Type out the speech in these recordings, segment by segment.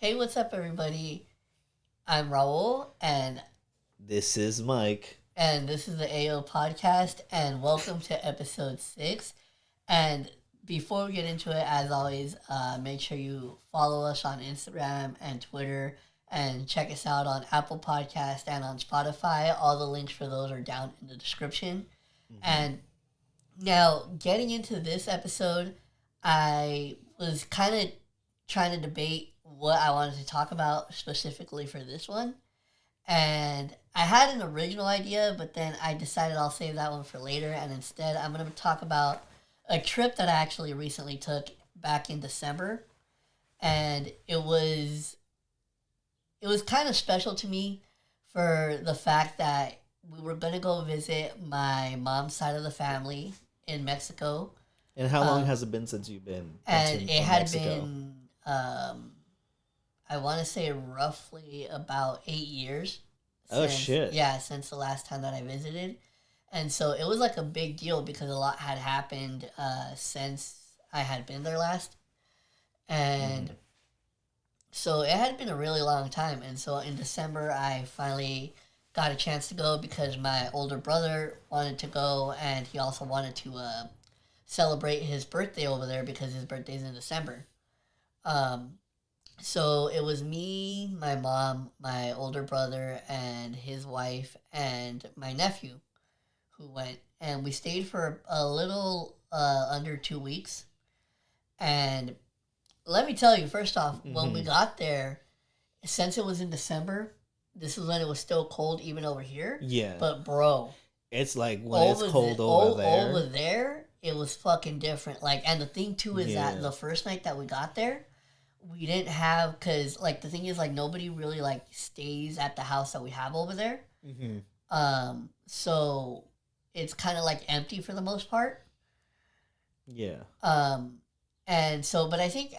Hey, what's up, everybody? I'm Raul, This is Mike. and this is the AO podcast, and welcome to episode 6. And before we get into it, as always, make sure you follow us on Instagram and Twitter, and check us out on Apple Podcast and on Spotify. All the links for those are down in the description. And now, getting into this episode, I was kind of trying to debate what I wanted to talk about specifically for this one. And I had an original idea, but then I decided I'll save that one for later. And instead, I'm going to talk about a trip that I actually recently took back in December. And it was kind of special to me for the fact that we were going to go visit my mom's side of the family in Mexico. And how long has it been since you've been And in it had Mexico? been, I want to say roughly about 8 years. Oh, shit. Yeah, since the last time that I visited. And so it was like a big deal because a lot had happened since I had been there last. And so it had been a really long time. And so in December, I finally got a chance to go because my older brother wanted to go, and he also wanted to celebrate his birthday over there because his birthday's in December. Um, so it was me, my mom, my older brother, and his wife, and my nephew who went. And we stayed for a little under 2 weeks. And let me tell you, first off, when we got there, since it was in December, this is when it was still cold even over here. Yeah. But bro, It's like when it's cold over there. over there, it was fucking different. Like, and the thing too is that the first night that we got there, we didn't have, because like the thing is, like, nobody really like stays at the house that we have over there. So it's kind of like empty for the most part. Yeah. And so, but I think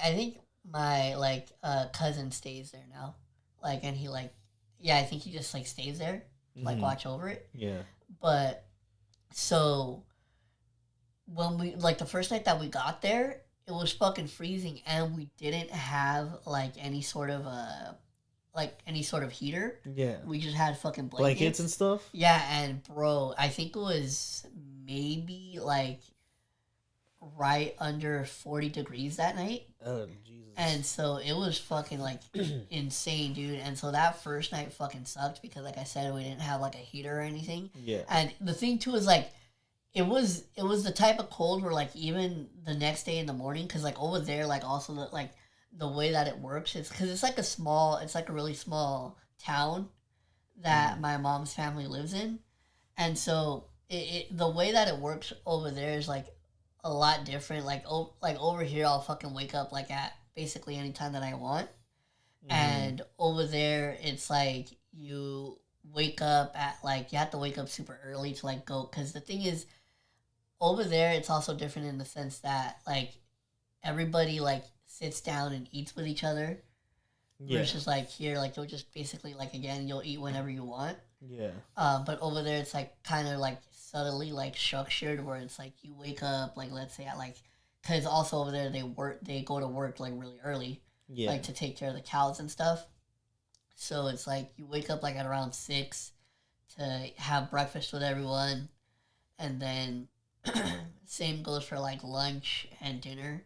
my like cousin stays there now, like, and he like, yeah, I think he just like stays there, like watch over it. Yeah. But so when we, like, the first night that we got there, it was fucking freezing, and we didn't have like any sort of heater. Yeah. We just had fucking Blankets and stuff? Yeah, and bro, I think it was maybe like right under 40 degrees that night. Oh, Jesus. And so it was fucking like insane, dude. And so that first night fucking sucked because, like I said, we didn't have like a heater or anything. Yeah. And the thing too is like, it was the type of cold where like even the next day in the morning, because like over there, like also the way that it works is because it's like a really small town that my mom's family lives in. And so the way that it works over there is like a lot different. Like over here, I'll fucking wake up like at basically any time that I want. And over there, it's like you wake up at like, you have to wake up super early to like go, because the thing is, over there it's also different in the sense that like everybody like sits down and eats with each other. Yeah. Versus like here, like you'll just basically like, again, you'll eat whenever you want. Yeah. But over there it's like kind of like subtly like structured where it's like you wake up like, let's say at like, because also over there they go to work like really early. Yeah. Like to take care of the cows and stuff. So it's like you wake up like at around 6 to have breakfast with everyone, and then same goes for like lunch and dinner.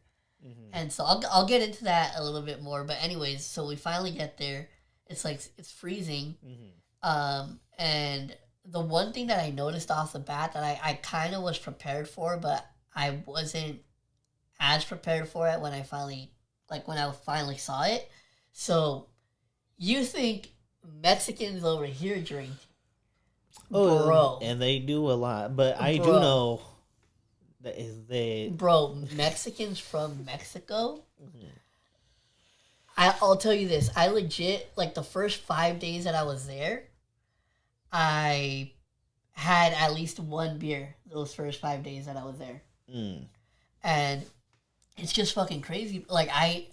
And so I'll get into that a little bit more. But anyways, so we finally get there. It's like it's freezing. And the one thing that I noticed off the bat that I kind of was prepared for, but I wasn't as prepared for it when I finally saw it. So you think Mexicans over here drink? Oh, bro. And they do a lot, but I do know that is they. Bro, Mexicans from Mexico. I'll tell you this. I legit, like, the first 5 days that I was there, I had at least one beer those first 5 days that I was there. And it's just fucking crazy. Like, I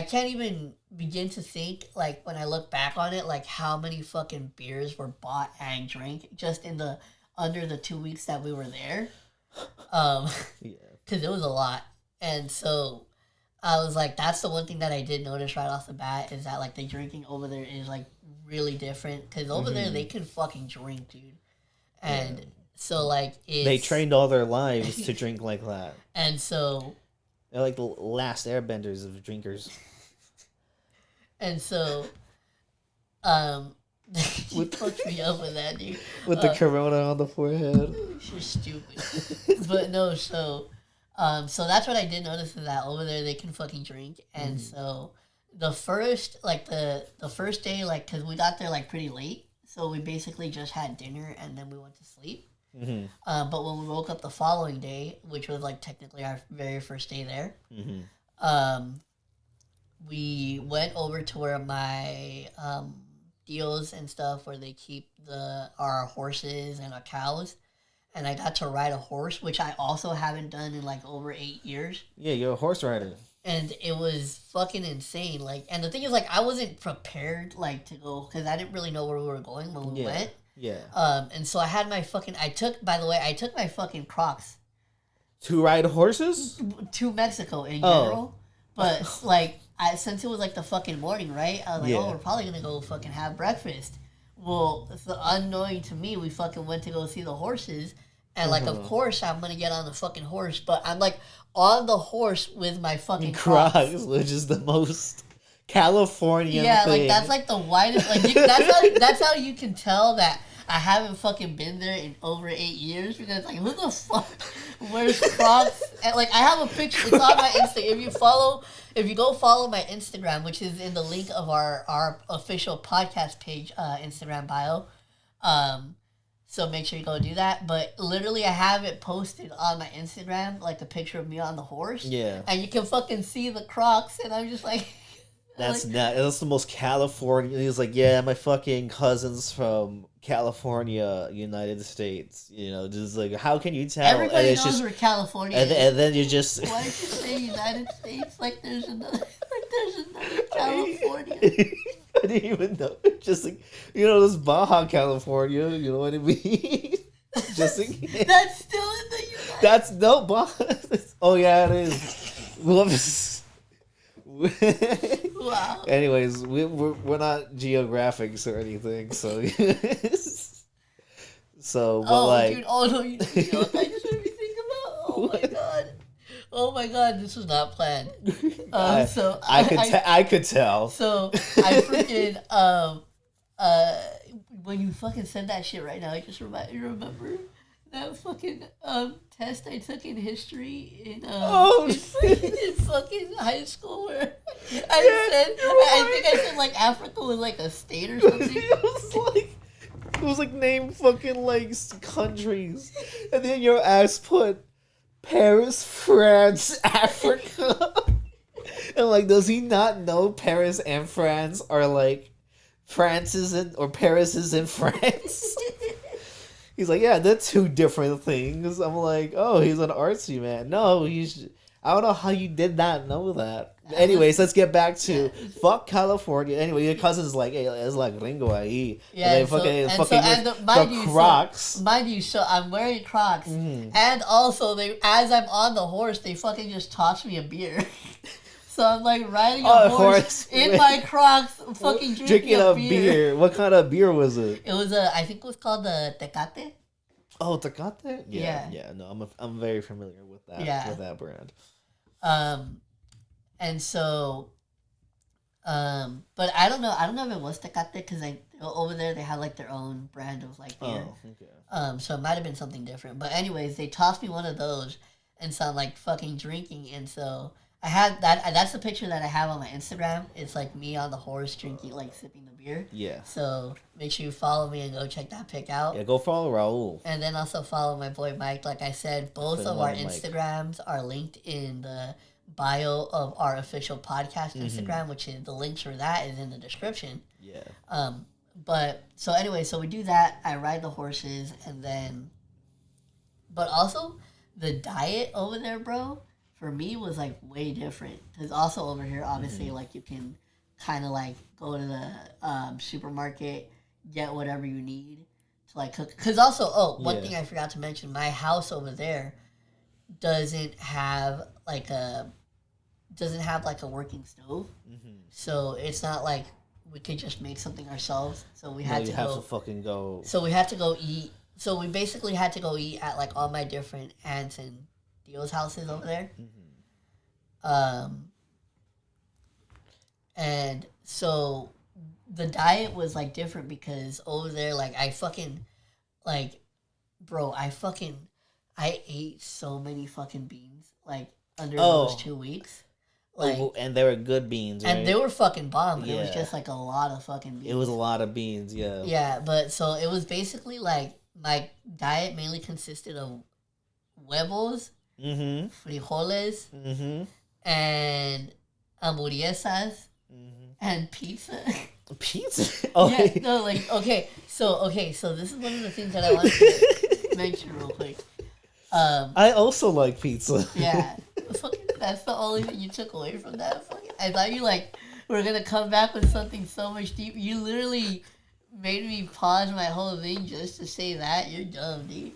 can't even begin to think, like, when I look back on it, like, how many fucking beers were bought and drank just in the under the 2 weeks that we were there. Yeah. Because it was a lot. And so I was like, that's the one thing that I did notice right off the bat is that like the drinking over there is like really different because over there they can fucking drink, dude, and so like they trained all their lives to drink like that, and so they're like the last airbenders of drinkers. And so, you fucked me up with that, dude. With the corona on the forehead. You're stupid. But no, so that's what I did notice is that over there they can fucking drink. And so the first, like the first day, like, because we got there like pretty late. So we basically just had dinner and then we went to sleep. Mm-hmm. But when we woke up the following day, which was like technically our very first day there, we went over to where my deals and stuff where they keep our horses and our cows, and I got to ride a horse, which I also haven't done in like over 8 years. Yeah, you're a horse rider. And it was fucking insane. Like, and the thing is, like, I wasn't prepared like to go because I didn't really know where we were going when we went. Yeah. And so I had my fucking. I took my fucking Crocs. To ride horses? To Mexico in general, but like. Since it was like the fucking morning, right? I was like, we're probably gonna go fucking have breakfast. Well, it's unknowing to me, we fucking went to go see the horses. And like, of course, I'm gonna get on the fucking horse. But I'm like on the horse with my fucking Crocs. Which is the most Californian thing. Like that's like the widest. Like that's how you can tell that I haven't fucking been there in over 8 years because like who the fuck wears Crocs? And like I have a picture. It's on my Instagram. If you go follow my Instagram, which is in the link of our official podcast page, Instagram bio, so make sure you go do that. But literally, I have it posted on my Instagram, like the picture of me on the horse. Yeah, and you can fucking see the Crocs, and I'm just like. That's the most California. He's like, yeah, my fucking cousins from California, United States. You know, just like, how can you tell? Everybody knows we're California. And then you just. Why did you say United States? Like there's another California. I didn't even know. Just like, this Baja California. You know what I mean? Just like, that's still in the United. That's no Baja. Oh yeah, it is. Wow. Anyways, we're not geographics or anything, so dude, no, you know what I just made me think about? Oh my god, this was not planned. I could tell. So I freaking when you fucking said that shit right now, I just remember that fucking test I took in history in fucking high school where I think I said like Africa was like a state or something. It was like name fucking like countries, and then your ass put Paris, France, Africa, and like does he not know Paris and France are like France is in or Paris is in France? He's like, yeah, they're two different things. I'm like, oh, he's an artsy man. No, I don't know how you did not know that. Anyways, let's get back to fuck California. Anyway, your cousin's like, hey, it's like gringo ahí. Yeah, the Crocs. Mind you, so I'm wearing Crocs, and also as I'm on the horse, they fucking just tossed me a beer. So I'm like riding a horse in my Crocs, fucking drinking a beer. What kind of beer was it? It was I think it was called the Tecate. Oh, Tecate? Yeah. No, I'm very familiar with that. Yeah. With that brand. And so, but I don't know if it was Tecate because over there they had like their own brand of like beer. Oh, okay. So it might have been something different. But anyways, they tossed me one of those, and so I'm like fucking drinking, and so. I had that. That's the picture that I have on my Instagram. It's like me on the horse drinking, like sipping the beer. Yeah. So make sure you follow me and go check that pic out. Yeah, go follow Raul. And then also follow my boy Mike. Like I said, both of our Instagrams are linked in the bio of our official podcast Instagram, which is the links for that is in the description. Yeah. But so anyway, so we do that. I ride the horses, and then, but also the diet over there, bro. For me, was like way different. Because also over here, obviously, like you can kind of like go to the supermarket, get whatever you need to like cook. Because also, one thing I forgot to mention, my house over there doesn't have like doesn't have like a working stove, so it's not like we could just make something ourselves. So we had you have to fucking go. So we had to go eat. So we basically had to go eat at like all my different aunts and Dio's houses over there. And so the diet was like different because over there, like I fucking, like, bro, I ate so many fucking beans like under those 2 weeks. Like, and they were good beans, right? And they were fucking bomb, but it was just like a lot of fucking beans. It was a lot of beans, yeah. Yeah, but so it was basically like my diet mainly consisted of huevos, frijoles, and hamburguesas, and pizza. Pizza? Oh, yeah, no, like, okay, so this is one of the things that I wanted to mention real quick. I also like pizza. Yeah. That's the only thing you took away from that. I thought you like were gonna come back with something so much deep. You literally made me pause my whole thing just to say that. You're dumb, dude.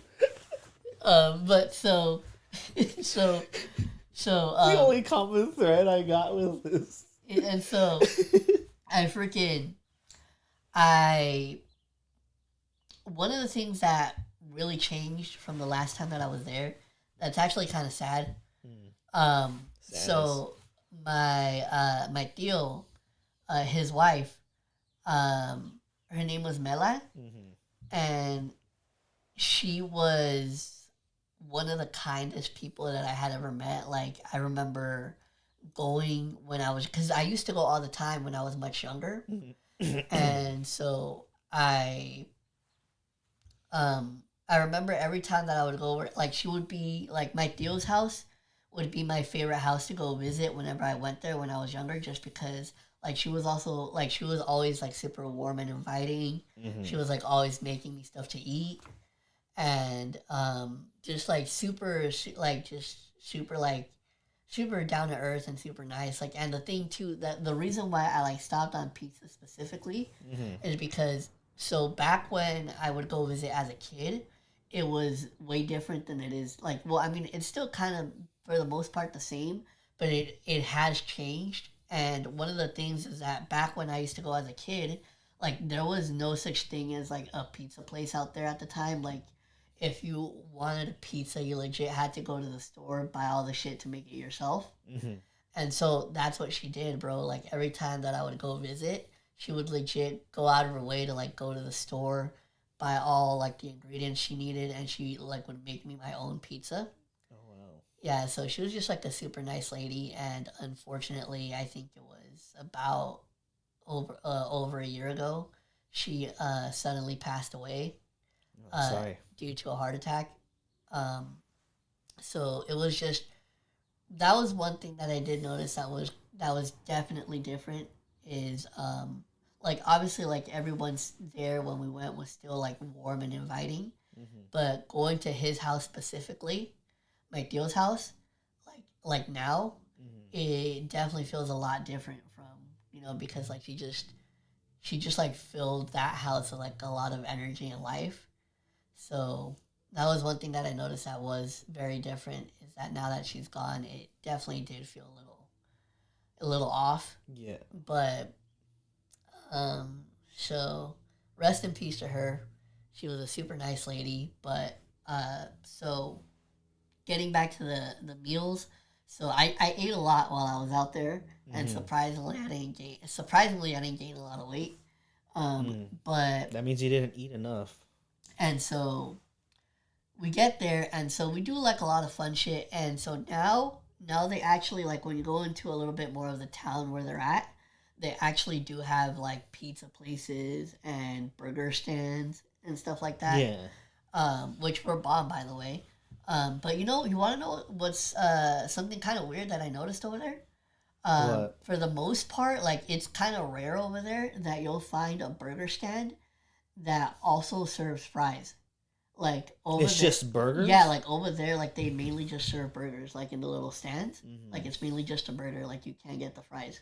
But so the only common thread I got with this. And so one of the things that really changed from the last time that I was there, that's actually kind of sad. So my tío, his wife, her name was Mela, and she was one of the kindest people that I had ever met. Like, I remember going when I was, because I used to go all the time when I was much younger, and so I remember every time that I would go over, like, she would be, like, my tío's house would be my favorite house to go visit whenever I went there when I was younger, just because, like, she was also, like, she was always, like, super warm and inviting. She was, like, always making me stuff to eat, and just, like, super down to earth and super nice. Like, and the thing, too, that the reason why I, like, stopped on pizza specifically is because, so back when I would go visit as a kid, it was way different than it is. Like, well, I mean, it's still kind of, for the most part, the same, but it has changed. And one of the things is that back when I used to go as a kid, like, there was no such thing as, like, a pizza place out there at the time. Like, if you wanted a pizza, you legit had to go to the store, buy all the shit to make it yourself. And so that's what she did, bro. Like, every time that I would go visit, she would legit go out of her way to, like, go to the store, buy all, like, the ingredients she needed, and she, like, would make me my own pizza. Yeah, so she was just, like, a super nice lady, and unfortunately, I think it was about over a year ago, she suddenly passed away due to a heart attack. So it was just, that was one thing that I did notice that was definitely different, is, like, obviously, like, everyone's there when we went was still, like, warm and inviting, but going to his house specifically, my tío's house, like now, it definitely feels a lot different from, because, like, she just like filled that house with, like, a lot of energy and life. So that was one thing that I noticed that was very different, is that now that she's gone, it definitely did feel a little off. Yeah. But so rest in peace to her. She was a super nice lady. But so getting back to the meals, so I ate a lot while I was out there, and surprisingly I didn't gain a lot of weight. But that means you didn't eat enough. And so we get there, and so we do, like, a lot of fun shit. And so now they actually, like, when you go into a little bit more of the town where they're at, they actually do have, like, pizza places and burger stands and stuff like that. Yeah. Which were bomb, by the way. But you want to know what's something kind of weird that I noticed over there? What? For the most part, like, it's kind of rare over there that you'll find a burger stand that also serves fries. Like, over it's there, just burgers? Yeah, like, over there, like, they mainly just serve burgers, like, in the little stands. Like, it's mainly just a burger, like, you can't get the fries.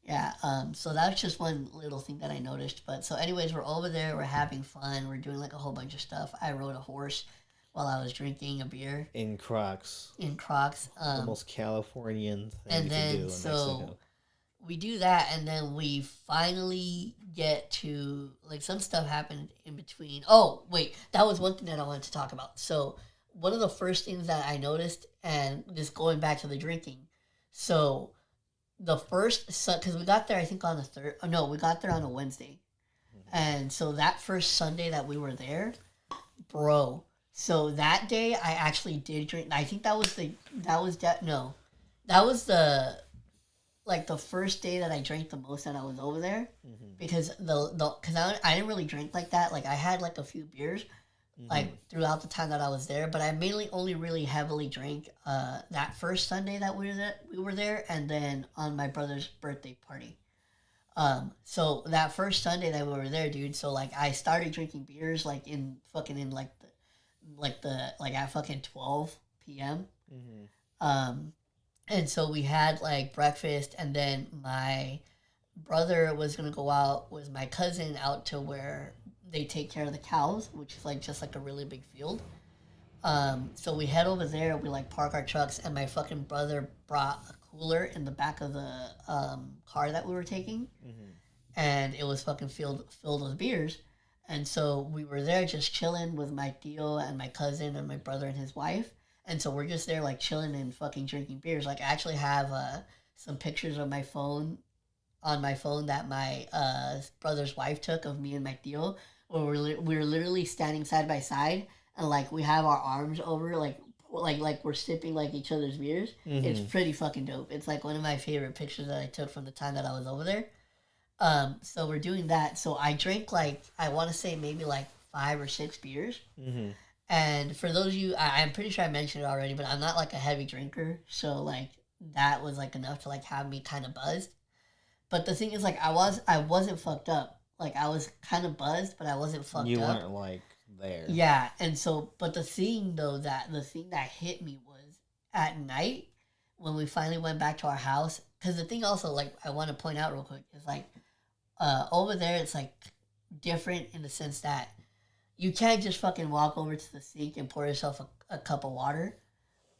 Yeah, so that's just one little thing that I noticed. But so anyways, we're over there, we're having fun, we're doing, like, a whole bunch of stuff. I rode a horse. while I was drinking a beer in Crocs. The most Californian thing and you then can do in Mexico. We do that, and then we finally get to, like, some stuff happened in between. Oh, wait, that was one thing that I wanted to talk about. So, one of the first things that I noticed, and just going back to the drinking, so the first, because we got there, I think, on the third, oh, no, we got there on a Wednesday. And so that first Sunday that we were there, bro, so that day I actually did drink. I think that was like the first day that I drank the most that I was over there, because because I didn't really drink like that. Like I had like a few beers, like throughout the time that I was there, but I mainly only really heavily drank that first Sunday that we were there, and then on my brother's birthday party. So that first Sunday that we were there, dude. So like I started drinking beers like in like at fucking 12 p.m. And so we had like breakfast, and then my brother was gonna go out with my cousin out to where they take care of the cows, which is like just like a really big field. So we head over there, we like park our trucks, and my fucking brother brought a cooler in the back of the car that we were taking, and it was fucking filled with beers. And so we were there just chilling with my tío and my cousin and my brother and his wife. And so we're just there like chilling and fucking drinking beers. Like I actually have some pictures on my phone that my brother's wife took of me and my tío, where we're literally standing side by side, and like we have our arms over like we're sipping like each other's beers. It's pretty fucking dope. It's like one of my favorite pictures that I took from the time that I was over there. So we're doing that. So I drank like, I want to say maybe like 5 or 6 beers. And for those of you, I'm pretty sure I mentioned it already, but I'm not like a heavy drinker. So like that was like enough to like have me kind of buzzed. But the thing is, like I wasn't fucked up. Like I was kind of buzzed, but I wasn't fucked up. You weren't like there. Yeah. And so, but the thing that hit me was at night when we finally went back to our house. Because the thing also, like, I want to point out real quick is like, over there, it's like different in the sense that you can't just fucking walk over to the sink and pour yourself a cup of water.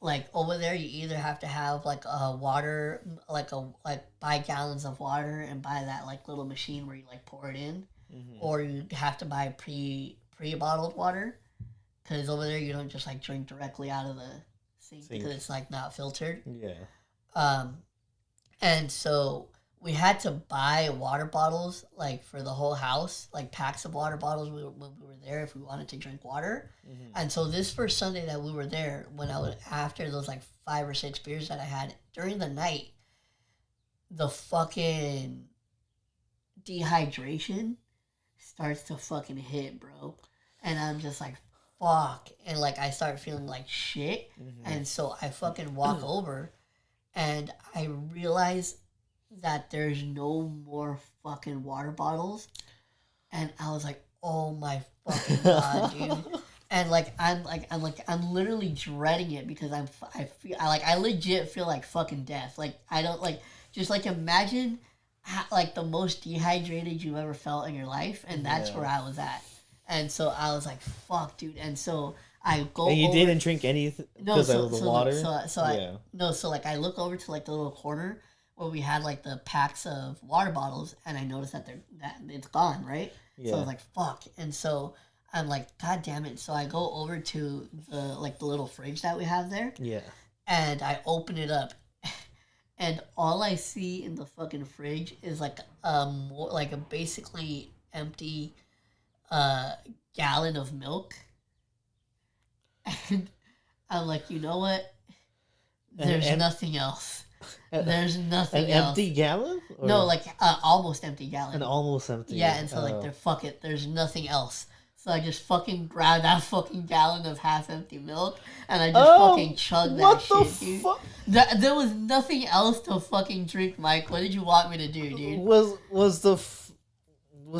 Like over there, you either have to have like a water, like buy gallons of water and buy that like little machine where you like pour it in, or you have to buy pre-bottled water, because over there you don't just like drink directly out of the sink. Because it's like not filtered. Yeah. And so we had to buy water bottles, like, for the whole house, like, packs of water bottles when we were there if we wanted to drink water. And so this first Sunday that we were there, when I was, after those, like, 5 or 6 beers that I had, during the night, the fucking dehydration starts to fucking hit, bro. And I'm just like, fuck. And, like, I start feeling like shit. And so I fucking walk over, and I realize that there's no more fucking water bottles, and I was like, oh my fucking god, dude. And like I'm literally dreading it, because I legit feel like fucking death. Like I don't like, just like imagine like the most dehydrated you've ever felt in your life, and that's where I was at. And so I was like, fuck, dude. And so I go. And you over, didn't drink anything because of the water. So like I look over to like the little corner where we had like the packs of water bottles, and I noticed that it's gone, right? Yeah. So I was like, fuck. And so I'm like, god damn it. So I go over to the little fridge that we have there. Yeah. And I open it up, and all I see in the fucking fridge is like a basically empty gallon of milk. And I'm like, you know what? There's nothing else. There's nothing else. An empty gallon? Or? No, like almost empty gallon. An almost empty. Yeah, and so like, fuck it. There's nothing else. So I just fucking grabbed that fucking gallon of half-empty milk, and I just fucking chugged that shit, dude. What the fuck? There was nothing else to fucking drink, Mike. What did you want me to do, dude? Was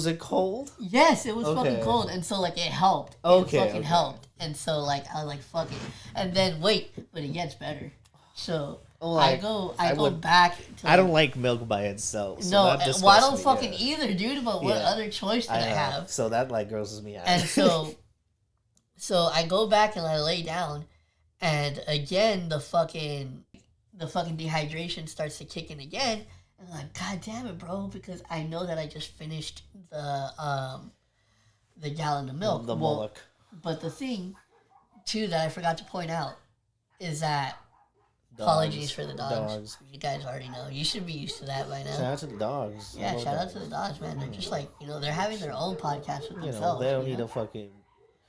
it cold? Yes, it was fucking cold, and so like it helped. It fucking helped, and so like I was like, fuck it, and then wait, but it gets better. So I go back to, I don't like milk by itself. So no, well, I don't fucking either, dude. But what other choice did I have? So that like grosses me out. And so So I go back and I lay down, and again the fucking dehydration starts to kick in again. And I'm like, God damn it, bro, because I know that I just finished the gallon of milk. The Moloch. But the thing too that I forgot to point out is that Dogs. apologies for the dogs. You guys already know. You should be used to that by now. Shout out to the dogs. Yeah, shout out to the dogs, man. They're just like, they're having their own podcast with themselves. They don't need to fucking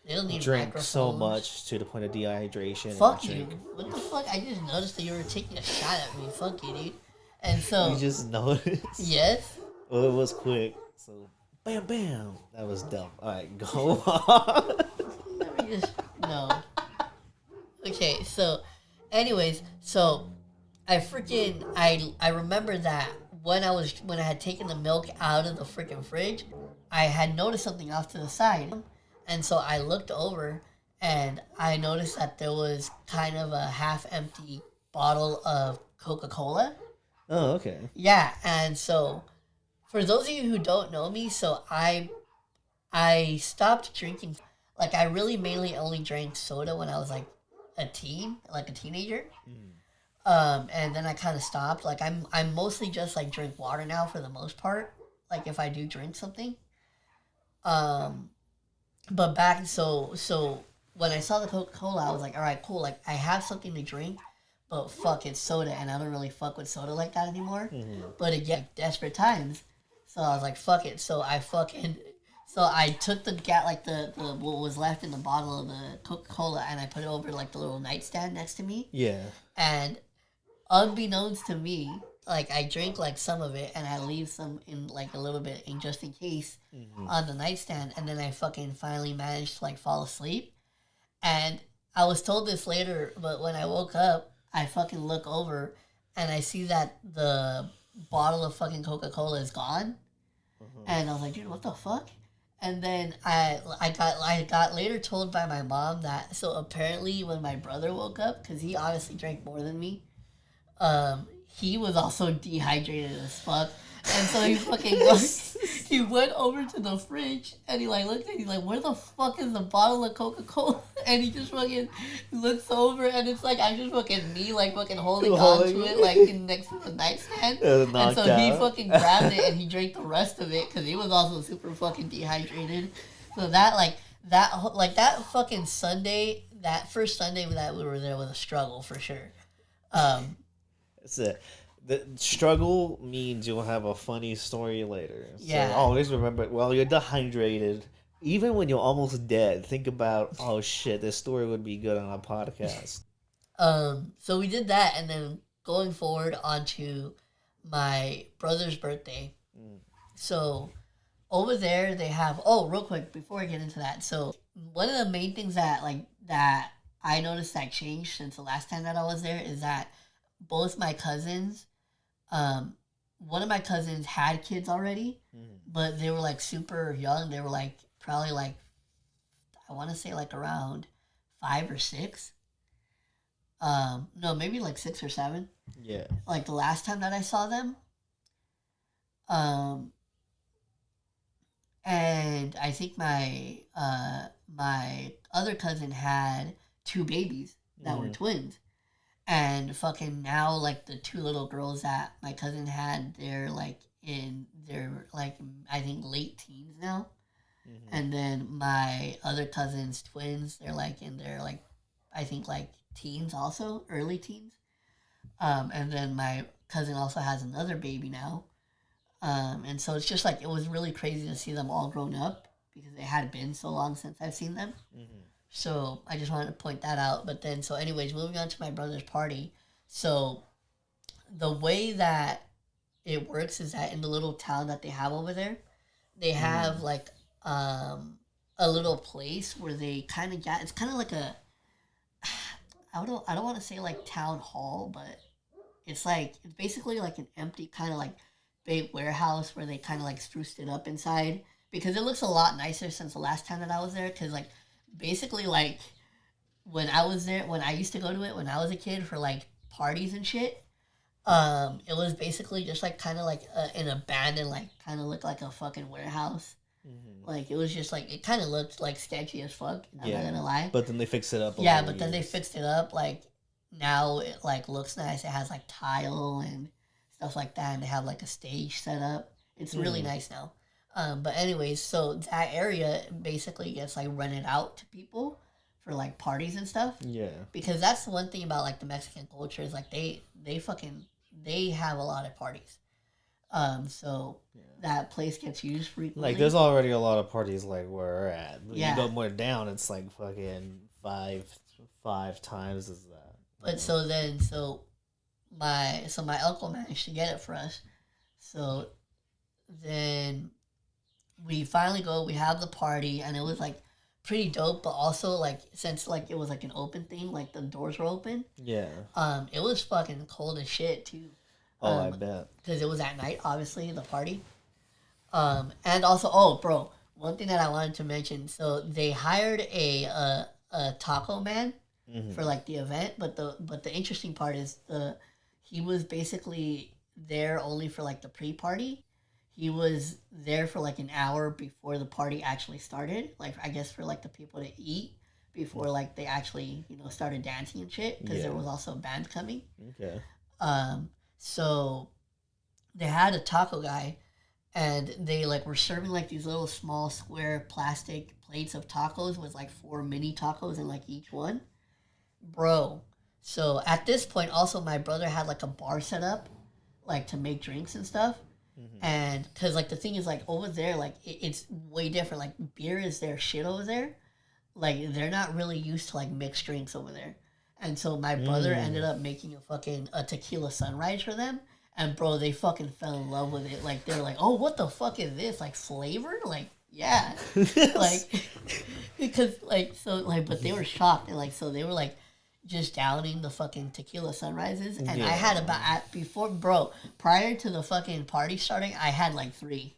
they don't need drink so much to the point of dehydration. Fuck you. What the fuck? I just noticed that you were taking a shot at me. Fuck you, dude. And so... You just noticed? Yes. Well, it was quick. So, bam, bam. That was dumb. Alright, go on. Let me just... No. Okay, so... Anyways, so... I remember that when I had taken the milk out of the freaking fridge, I had noticed something off to the side. And so I looked over and I noticed that there was kind of a half-empty bottle of Coca-Cola. Oh, okay. Yeah, and so for those of you who don't know me, so I stopped drinking. Like, I really mainly only drank soda when I was like a teenager. And then I kind of stopped. Like, I'm mostly just like drink water now for the most part. Like, if I do drink something. But back, so when I saw the Coca-Cola, I was like, all right, cool. Like, I have something to drink, but fuck, it's soda, and I don't really fuck with soda like that anymore. But again, desperate times. So I was like, fuck it. So I took the what was left in the bottle of the Coca-Cola, and I put it over like the little nightstand next to me. Yeah. And unbeknownst to me, like, I drink like some of it and I leave some in like a little bit in just in case on the nightstand, and then I fucking finally managed to like fall asleep. And I was told this later, but when I woke up, I fucking look over and I see that the bottle of fucking Coca-Cola is gone. And I was like, dude, what the fuck? And then I got later told by my mom that, so apparently when my brother woke up, because he obviously drank more than me, he was also dehydrated as fuck. And so he went over to the fridge and he like looked at it, he's like, where the fuck is the bottle of Coca-Cola? And he just fucking looks over and it's like, I'm just fucking me like fucking holding on to it like next to the nightstand. And so he fucking grabbed it and he drank the rest of it because he was also super fucking dehydrated. So that fucking Sunday, that first Sunday that we were there was a struggle for sure. That's it. The struggle means you'll have a funny story later. Yeah. So always remember, well, you're dehydrated. Even when you're almost dead, think about, oh shit, this story would be good on a podcast. So we did that, and then going forward onto my brother's birthday. So over there they have, real quick, before I get into that. So one of the main things that I noticed that changed since the last time that I was there is that both my cousins, one of my cousins had kids already, but they were like super young. They were like probably like, I want to say like around 5 or 6. No, maybe like 6 or 7. Yeah. Like the last time that I saw them. And I think my other cousin had 2 babies that were twins. And fucking now, like, the 2 little girls that my cousin had, they're, like, I think, late teens now. And then my other cousin's twins, they're, like, in their, like, I think, like, teens also, early teens. And then my cousin also has another baby now. And so it's just, like, it was really crazy to see them all grown up because it had been so long since I've seen them. So I just wanted to point that out. But then, so anyways, moving on to my brother's party. So the way that it works is that in the little town that they have over there, they have like a little place where they kind of it's kind of like a, I don't want to say like town hall, but it's basically like an empty kind of like big warehouse where they kind of like spruced it up inside because it looks a lot nicer since the last time that I was there. Because like basically like when I was there, when I used to go to it when I was a kid for like parties and shit, it was basically just like kind of like an abandoned, like kind of looked like a fucking warehouse. Like it was just like it kind of looked like sketchy as fuck. I'm not gonna lie. But then they fixed it up. Yeah, but then they fixed it up. Like now it like looks nice. It has like tile and stuff like that, and they have like a stage set up. It's really nice now. But anyways, so that area basically gets like rented out to people for like parties and stuff. Yeah. Because that's the one thing about like the Mexican culture is like they have a lot of parties. So that place gets used frequently. Like there's already a lot of parties like where we're at. When Yeah. you go more down, it's like fucking five times as that. But so my uncle managed to get it for us. So then we finally go, we have the party, and it was like pretty dope, but also like since like it was like an open thing, like the doors were open. Yeah. It was fucking cold as shit too. Oh, I bet. Because it was at night, obviously, the party. And also, oh, bro, one thing that I wanted to mention. So they hired a taco man for like the event, but the interesting part is he was basically there only for like the pre-party. He was there for like an hour before the party actually started. Like I guess for like the people to eat before like they actually started dancing and shit because there was also a band coming. Okay. So they had a taco guy, and they like were serving like these little small square plastic plates of tacos with like 4 mini tacos in like each one. Bro. So at this point also my brother had like a bar set up like to make drinks and stuff. And because like the thing is like over there like it's way different. Like beer is their shit over there. Like they're not really used to like mixed drinks over there. And so my brother ended up making a tequila sunrise for them. And bro, they fucking fell in love with it. Like they're like, oh, what the fuck is this? Like flavored? Like yeah. Like because like so like but they were shocked and like so they were like just downing the fucking tequila sunrises. And I had about prior to the fucking party starting, I had like 3.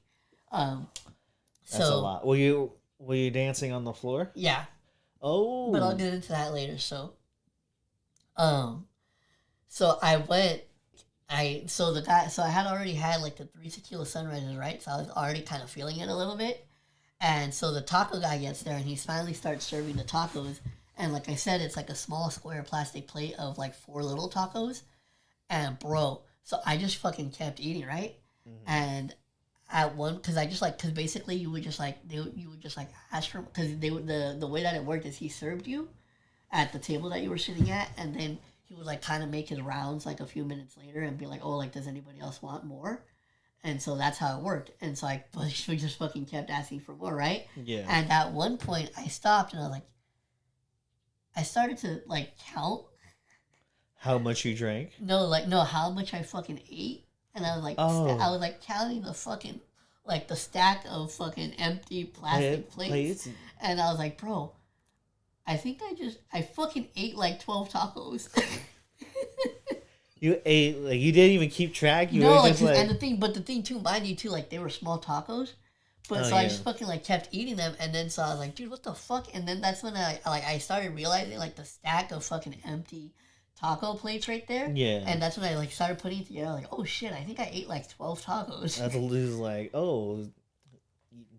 That's a lot. Were you dancing on the floor? Yeah. Oh. But I'll get into that later. So I went. I had already had like the 3 tequila sunrises, right? So I was already kind of feeling it a little bit. And so the taco guy gets there and he finally starts serving the tacos. And like I said, it's like a small square plastic plate of like 4 little tacos. And bro, so I just fucking kept eating, right? And at one, because basically you would just like ask for, because the way that it worked is he served you at the table that you were sitting at, and then he would like kind of make his rounds like a few minutes later and be like, oh, like does anybody else want more? And so that's how it worked. And so we just fucking kept asking for more, right? Yeah. And at one point I stopped and I started to like count how much you drank. No, how much I fucking ate. And I was like, I was like counting the fucking like the stack of fucking empty plastic plates. And I was like, bro, I think I fucking ate like 12 tacos. You ate, like, you didn't even keep track? And the thing too, mind you too, like, they were small tacos. But I just fucking, like, kept eating them, and then so I was like, dude, what the fuck? And then that's when I started realizing, like, the stack of fucking empty taco plates right there. Yeah. And that's when I, like, started putting it together, like, oh, shit, I think I ate, like, 12 tacos. That's like, oh,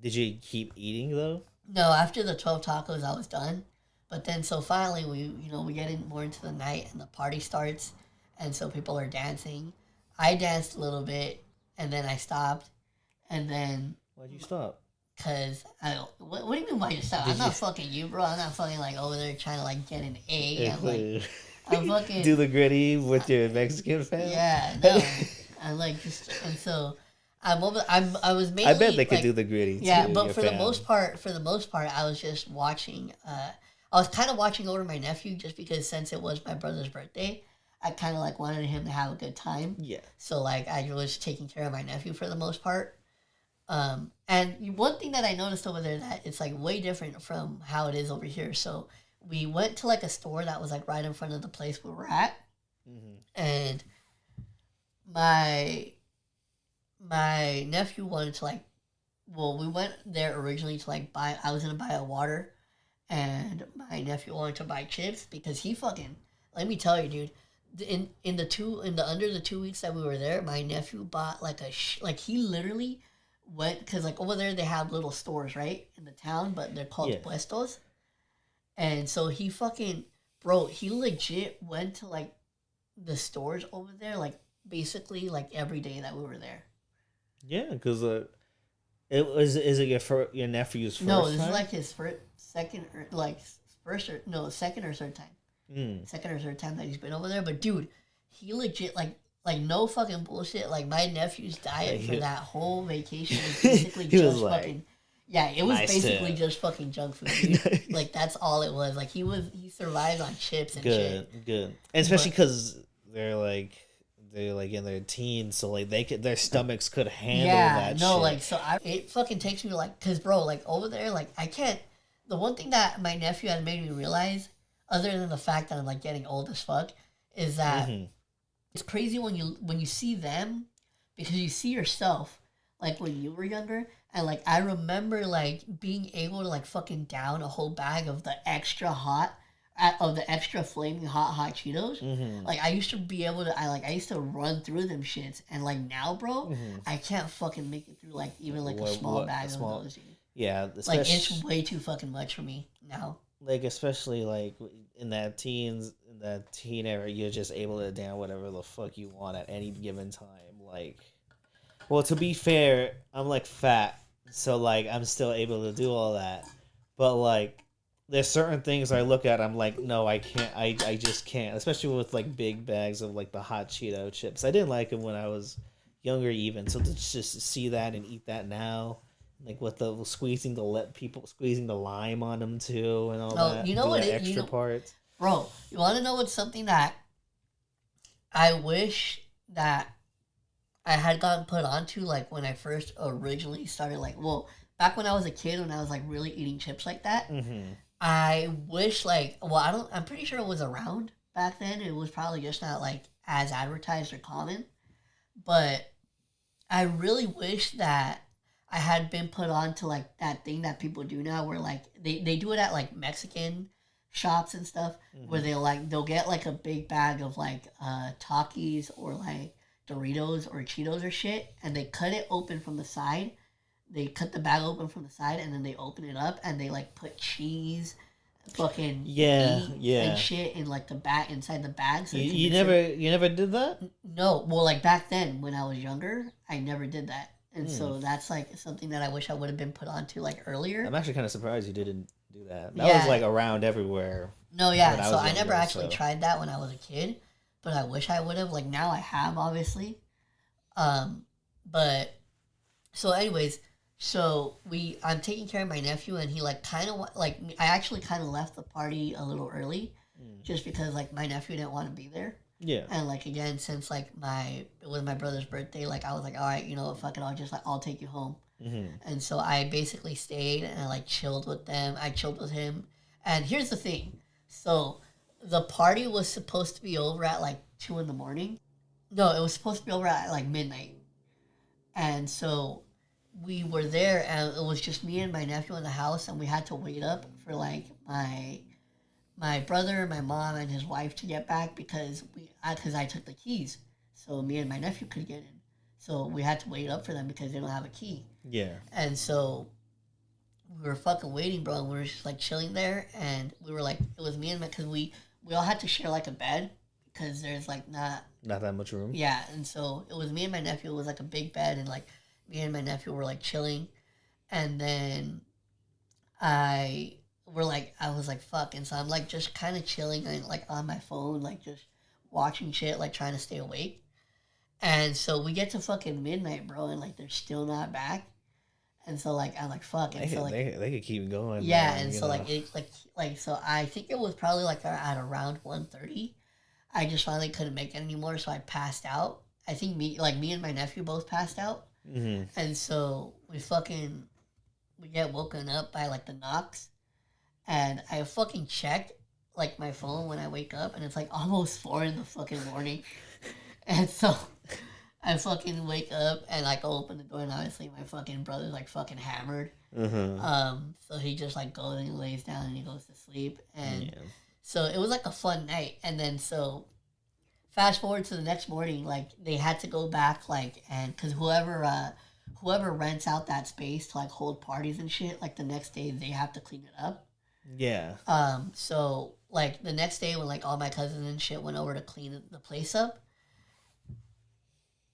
did you keep eating, though? No, after the 12 tacos, I was done. But then, so finally, we get in more into the night, and the party starts, and so people are dancing. I danced a little bit, and then I stopped, and then... Why'd you stop? Because, what do you mean why you stop? I'm not fucking you, bro. I'm not fucking, like, over there trying to, like, get an A. I'm fucking... Do the gritty with your Mexican fans? Yeah, no. I'm, like, just... And so... I was mainly... I bet they could do the gritty, yeah, too. But for the most part, I was just watching... I was kind of watching over my nephew just because since it was my brother's birthday, I kind of, like, wanted him to have a good time. Yeah. So, like, I was taking care of my nephew for the most part. And one thing that I noticed over there that it's, like, way different from how it is over here. So, we went to, like, a store that was, like, right in front of the place where we're at. Mm-hmm. And my nephew wanted to, like, well, we went there originally to, like, I was going to buy a water. And my nephew wanted to buy chips because he fucking, let me tell you, dude, under the 2 weeks that we were there, my nephew bought like he literally went, because like over there they have little stores, right, in the town, but they're called Yeah. puestos. And so he fucking, bro, he legit went to like the stores over there, like basically like every day that we were there. Yeah, because it was. Is it your nephew's first No, this is time? like his first, second, or like first or no, second or third time. Mm. Second or third time that he's been over there. But dude, he legit like no fucking bullshit. Like my nephew's diet for that whole vacation was basically He just was like, fucking. Yeah, it was nice basically to- just fucking junk food. Dude. Nice. Like that's all it was. Like he survived on chips and Good, shit. good, and especially because they're like in their teens, so like their stomachs could handle that. No, shit. like so it fucking takes me like, cause bro, like over there, like I can't. The one thing that my nephew had made me realize, other than the fact that I'm like getting old as fuck, is that it's crazy when you see them, because you see yourself like when you were younger, and like I remember like being able to like fucking down a whole bag of the extra hot. Of the extra flaming hot Cheetos, like I used to be able to, I used to run through them shits, and like now, bro, I can't fucking make it through like even like a small bag of those. Dude. Yeah, Like it's way too fucking much for me now. like especially like in that teen era, you're just able to down whatever the fuck you want at any given time. Like, well, to be fair, I'm like fat, so like I'm still able to do all that, but like there's certain things I look at, I'm like, no, I can't, I just can't, especially with like big bags of like the hot Cheeto chips. I didn't like them when I was younger even, so to just see that and eat that now, like with the squeezing the lime on them too and all that. You know do what? the extra parts. Bro, you want to know what's something that I wish that I had gotten put onto, like when I first originally started, like, well, back when I was a kid, when I was like really eating chips like that. I wish, like, well, I'm pretty sure it was around back then. It was probably just not like as advertised or common, but I really wish that I had been put on to like that thing that people do now, where like they do it at like Mexican shops and stuff, where they'll get like a big bag of like Takis or like Doritos or Cheetos or shit, and they cut it open from the side. They cut the bag open from the side, and then they open it up, and they like put cheese, fucking meat and shit in like the bag, inside the bag. So you never did that? No, well, like back then when I was younger, I never did that, and so that's like something that I wish I would have been put onto like earlier. I'm actually kind of surprised you didn't do that. That was like around everywhere. No, yeah. So I never actually tried that when I was a kid, but I wish I would have. Like now I have, obviously. But so anyways. So I'm taking care of my nephew, and he like kind of like, I actually kind of left the party a little early, just because like my nephew didn't want to be there. Yeah. And like again, since like it was my brother's birthday, like I was like, all right, you know what, fuck it, I'll take you home. And so I basically stayed and I like chilled with them. I chilled with him, and here's the thing. So the party was supposed to be over at like 2 a.m. No, it was supposed to be over at like midnight, and so we were there, and it was just me and my nephew in the house, and we had to wait up for like my brother, my mom, and his wife to get back, because I took the keys, so me and my nephew could get in. So we had to wait up for them because they don't have a key. Yeah. And so we were fucking waiting, bro, and we were just like chilling there, and we were like, it was me and my, because we all had to share like a bed, because there's like not that much room. Yeah, and so it was me and my nephew. It was like a big bed, and like me and my nephew were like chilling, and then I was like fuck, and so I'm like just kind of chilling and like on my phone, like just watching shit, like trying to stay awake. And so we get to fucking midnight, bro, and like they're still not back. And so like I'm like fuck, and so like they could keep going. Yeah, man, and so like it like so I think it was probably like at around 1:30. I just finally couldn't make it anymore, so I passed out. I think me and my nephew both passed out. And so we get woken up by like the knocks, and I fucking checked like my phone when I wake up, and it's like almost 4 in the fucking morning. And so I fucking wake up and like open the door, and obviously my fucking brother's like fucking hammered. So he just like goes and he lays down and he goes to sleep, and so it was like a fun night. And then so fast forward to the next morning, like they had to go back, like, and because whoever rents out that space to like hold parties and shit, like the next day they have to clean it up. Yeah. So like the next day when like all my cousins and shit went over to clean the place up.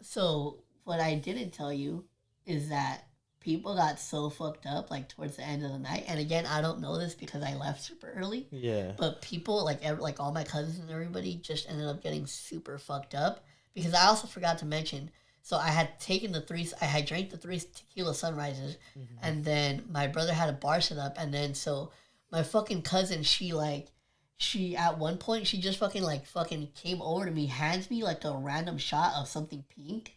So what I didn't tell you is that people got so fucked up like towards the end of the night. And again, I don't know this because I left super early. Yeah. But people like all my cousins and everybody just ended up getting super fucked up because I also forgot to mention. So I had I had drank the 3 tequila sunrises, and then my brother had a bar set up, and then so my fucking cousin, she at one point she just fucking came over to me, hands me like a random shot of something pink.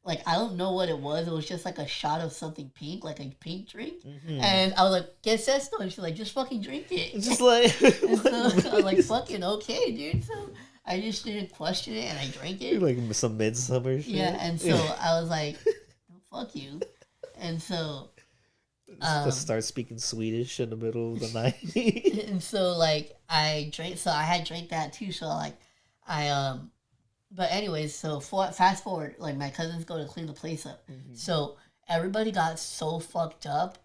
Like, I don't know what it was. It was just like a shot of something pink, like a pink drink. And I was like, ¿qué es esto? And she's like, just fucking drink it. Just like... And so I was like, fucking okay, dude. So I just didn't question it and I drank it. Like some midsummer shit. Yeah, and so I was like, fuck you. And so... just start speaking Swedish in the middle of the night. And so, like, I had drank that too. So, like, but anyways, so fast forward, like my cousins go to clean the place up. So everybody got so fucked up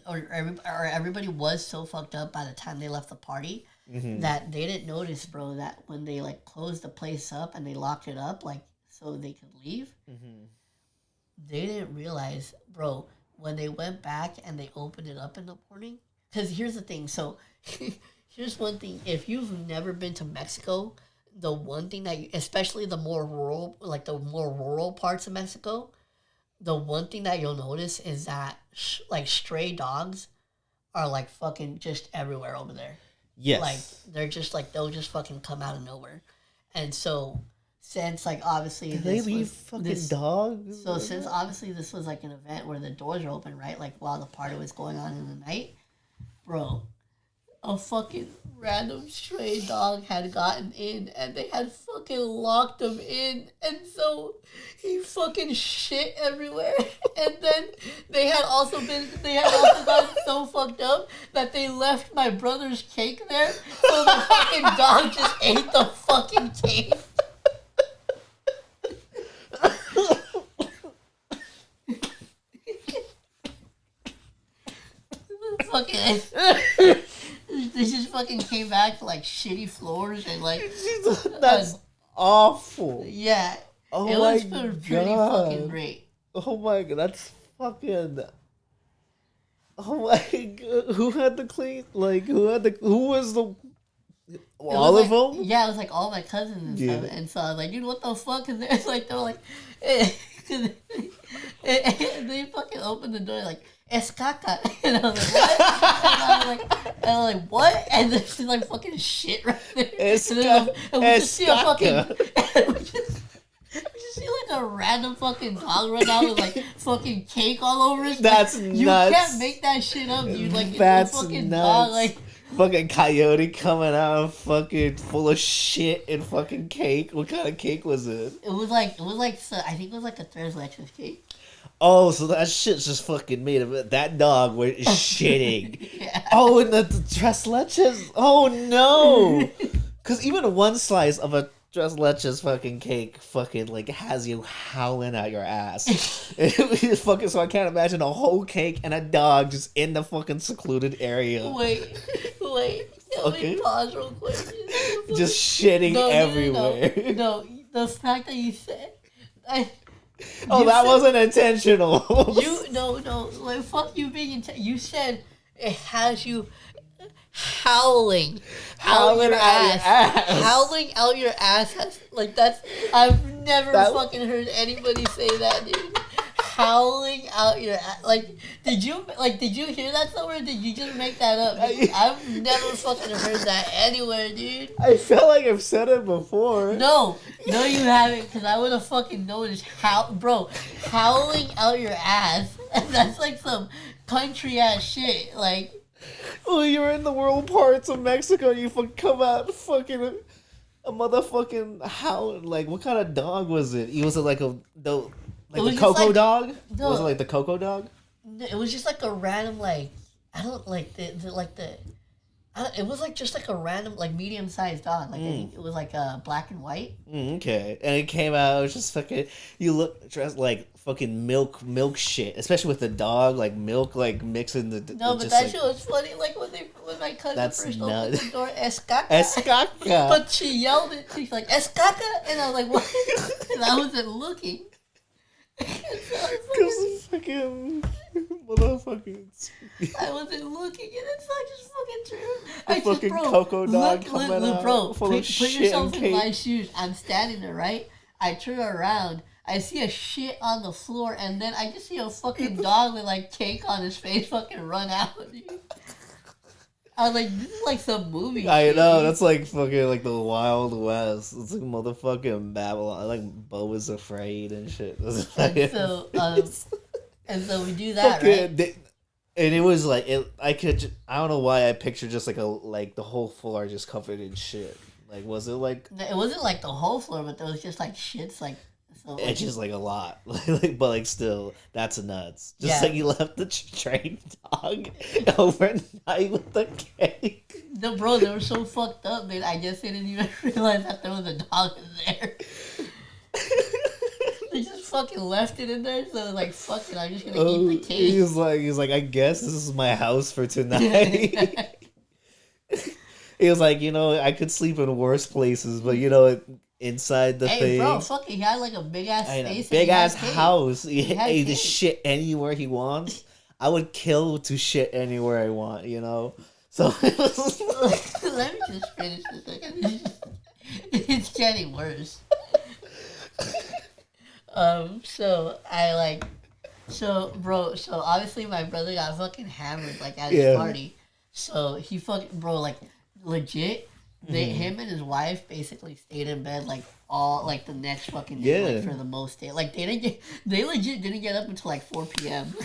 everybody was so fucked up by the time they left the party that they didn't notice, bro, that when they like closed the place up and they locked it up, like so they could leave, they didn't realize, bro, when they went back and they opened it up in the morning. Because here's the thing. So here's one thing. If you've never been to Mexico, the one thing that especially the more rural parts of Mexico, the one thing that you'll notice is that like stray dogs are like fucking just everywhere over there. Yes. Like they're just like they'll just fucking come out of nowhere. And so since like obviously they leave fucking dogs. So since obviously this was like an event where the doors are open, right? Like while the party was going on in the night, bro, a fucking random stray dog had gotten in and they had fucking locked him in, and so he fucking shit everywhere. And then they had also gotten so fucked up that they left my brother's cake there, so the fucking dog just ate the fucking cake. Fucking they just fucking came back to like shitty floors and like that's awful. Yeah. Oh it my was god. pretty fucking great. Oh my god, that's fucking. Oh my god, who had the clean? Like who was the? All of them? Yeah, it was like all my cousins and stuff, and so I was like, dude, what the fuck? And they're like, they fucking opened the door like, es caca. And I was like, what? And I was like, what? And then she's like, fucking shit right there. And we just see a fucking, we just see like a random fucking dog run out with like fucking cake all over it. That's like, nuts. You can't make that shit up, dude. Like, that's it's a fucking nuts. dog, like. Fucking coyote coming out fucking full of shit and fucking cake. What kind of cake was it? It was like I think it was like a tres leches cake. Oh, so that shit's just fucking made of it. That dog was shitting. Yeah. Oh, and the tres leches. Oh no. Because even one slice of a tres leches fucking cake fucking like has you howling out your ass. Fucking, so I can't imagine a whole cake and a dog just in the fucking secluded area. Wait. Let me pause real quick. Just shitting everywhere. No, the fact that you said. Wasn't intentional. No. Like, fuck you being intentional. You said it has you howling out your ass. Howling out your ass. Like, that's. I've never fucking heard anybody say that, dude. Howling out your ass. Like, did you hear that somewhere? Did you just make that up? I've never fucking heard that anywhere, dude. I felt like I've said it before. No, you haven't, because I would have fucking noticed. Howling out your ass. That's like some country ass shit. Like, oh, you're in the rural parts of Mexico and you fucking come out fucking a motherfucking howling. Like, what kind of dog was it? Was it like the Coco dog? No, was it like the Coco dog? It was just like a random, like, I don't like the It was like just like a random, like medium sized dog. Like I think it was like black and white. Okay, and it came out. It was just fucking. You look dressed like fucking milk shit, especially with the dog, like milk, like mixing the. No, but just that like, shit was funny. Like when my cousin That's first nuts. opened the door, escaca. Escaca. But she yelled it. She's like escaca, and I was like, what? And I wasn't looking. Because fucking motherfuckers. I wasn't looking, and it's not just fucking true. The fucking Coco dog coming out bro, full put of shit yourself and in my cake. shoes. I'm standing there, right? I turn around. I see a shit on the floor, and then I just see a fucking dog with like cake on his face fucking run out. I was like, this is like some movie. I shit, know, dude. that's like fucking like the Wild West. It's like motherfucking Babylon. Like Bo was afraid and shit. And so we do that, Fucking, right? and it was like I don't know why I pictured just like the whole floor just covered in shit. Like was it like It wasn't like the whole floor, but there was just like shits like. So, it's just like a lot, like, but like still, that's nuts. Just Yeah. like you left the trained dog overnight with the cake. No, bro, they were so fucked up, man. I guess they didn't even realize that there was a dog in there. They just fucking left it in there, so like, fuck it, I'm just gonna eat the cake. He's like, I guess this is my house for tonight. He was like, I could sleep in worse places, but inside the Hey, thing. bro, fuck it, he had like a big ass space. Big and ass he had cake. house. He had ate the cake. shit anywhere he wants. I would kill to shit anywhere I want, So it was Let me just finish this. It's getting worse. So obviously my brother got fucking hammered like at his party. So he fucking, bro, like legit. Him and his wife basically stayed in bed like all like the next fucking day, like, for the most day. Like they legit didn't get up until like 4 p.m.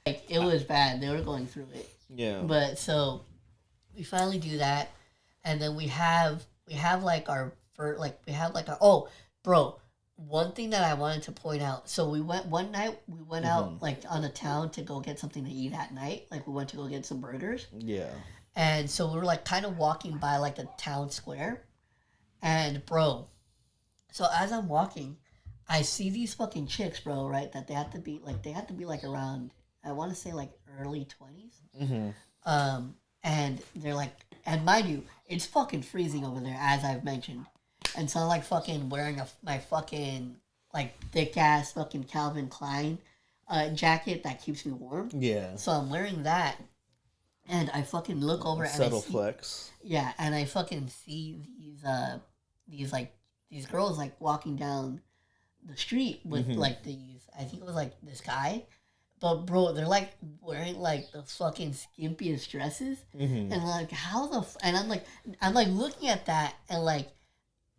Like it was bad. They were going through it. Yeah. But so we finally do that, and then we have like our first, like we have like our, oh, bro, one thing that I wanted to point out. So we went one night. We went out like on the town to go get something to eat at night. Like we went to go get some burgers. Yeah. And so we were like kind of walking by like the town square, and bro, so as I'm walking, I see these fucking chicks, bro. Right, that they have to be like around, I want to say like early 20s. And they're like, and mind you, it's fucking freezing over there, as I've mentioned. And so I'm like fucking wearing my fucking like thick ass fucking Calvin Klein jacket that keeps me warm. Yeah. So I'm wearing that, and I fucking look over and Subtle I see, flex. yeah, and I fucking see these girls like walking down the street with like these, I think it was like this guy. But bro, they're like wearing like the fucking skimpiest dresses, and like and I'm like looking at that, and like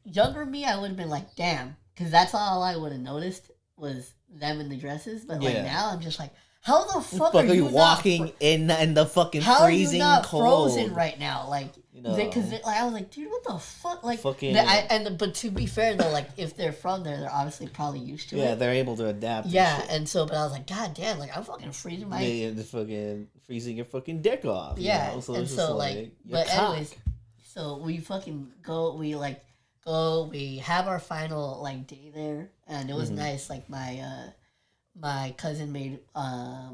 younger me, I would have been like, damn, because that's all I would have noticed was them in the dresses. But like now, I'm just like, how the fuck are you walking in the fucking how freezing are you not cold? frozen right now? Like, because like I was like, dude, what the fuck? Like, fucking, but to be fair though, like if they're from there, they're obviously probably used to it. Yeah, they're able to adapt. Yeah, and so, but I was like, god damn, like I'm fucking freezing my. Yeah, the fucking freezing your fucking dick off. Yeah, So and it's so just like, your but cock. anyways, so we fucking go. We like go. We have our final like day there, and it was nice. Like my cousin made I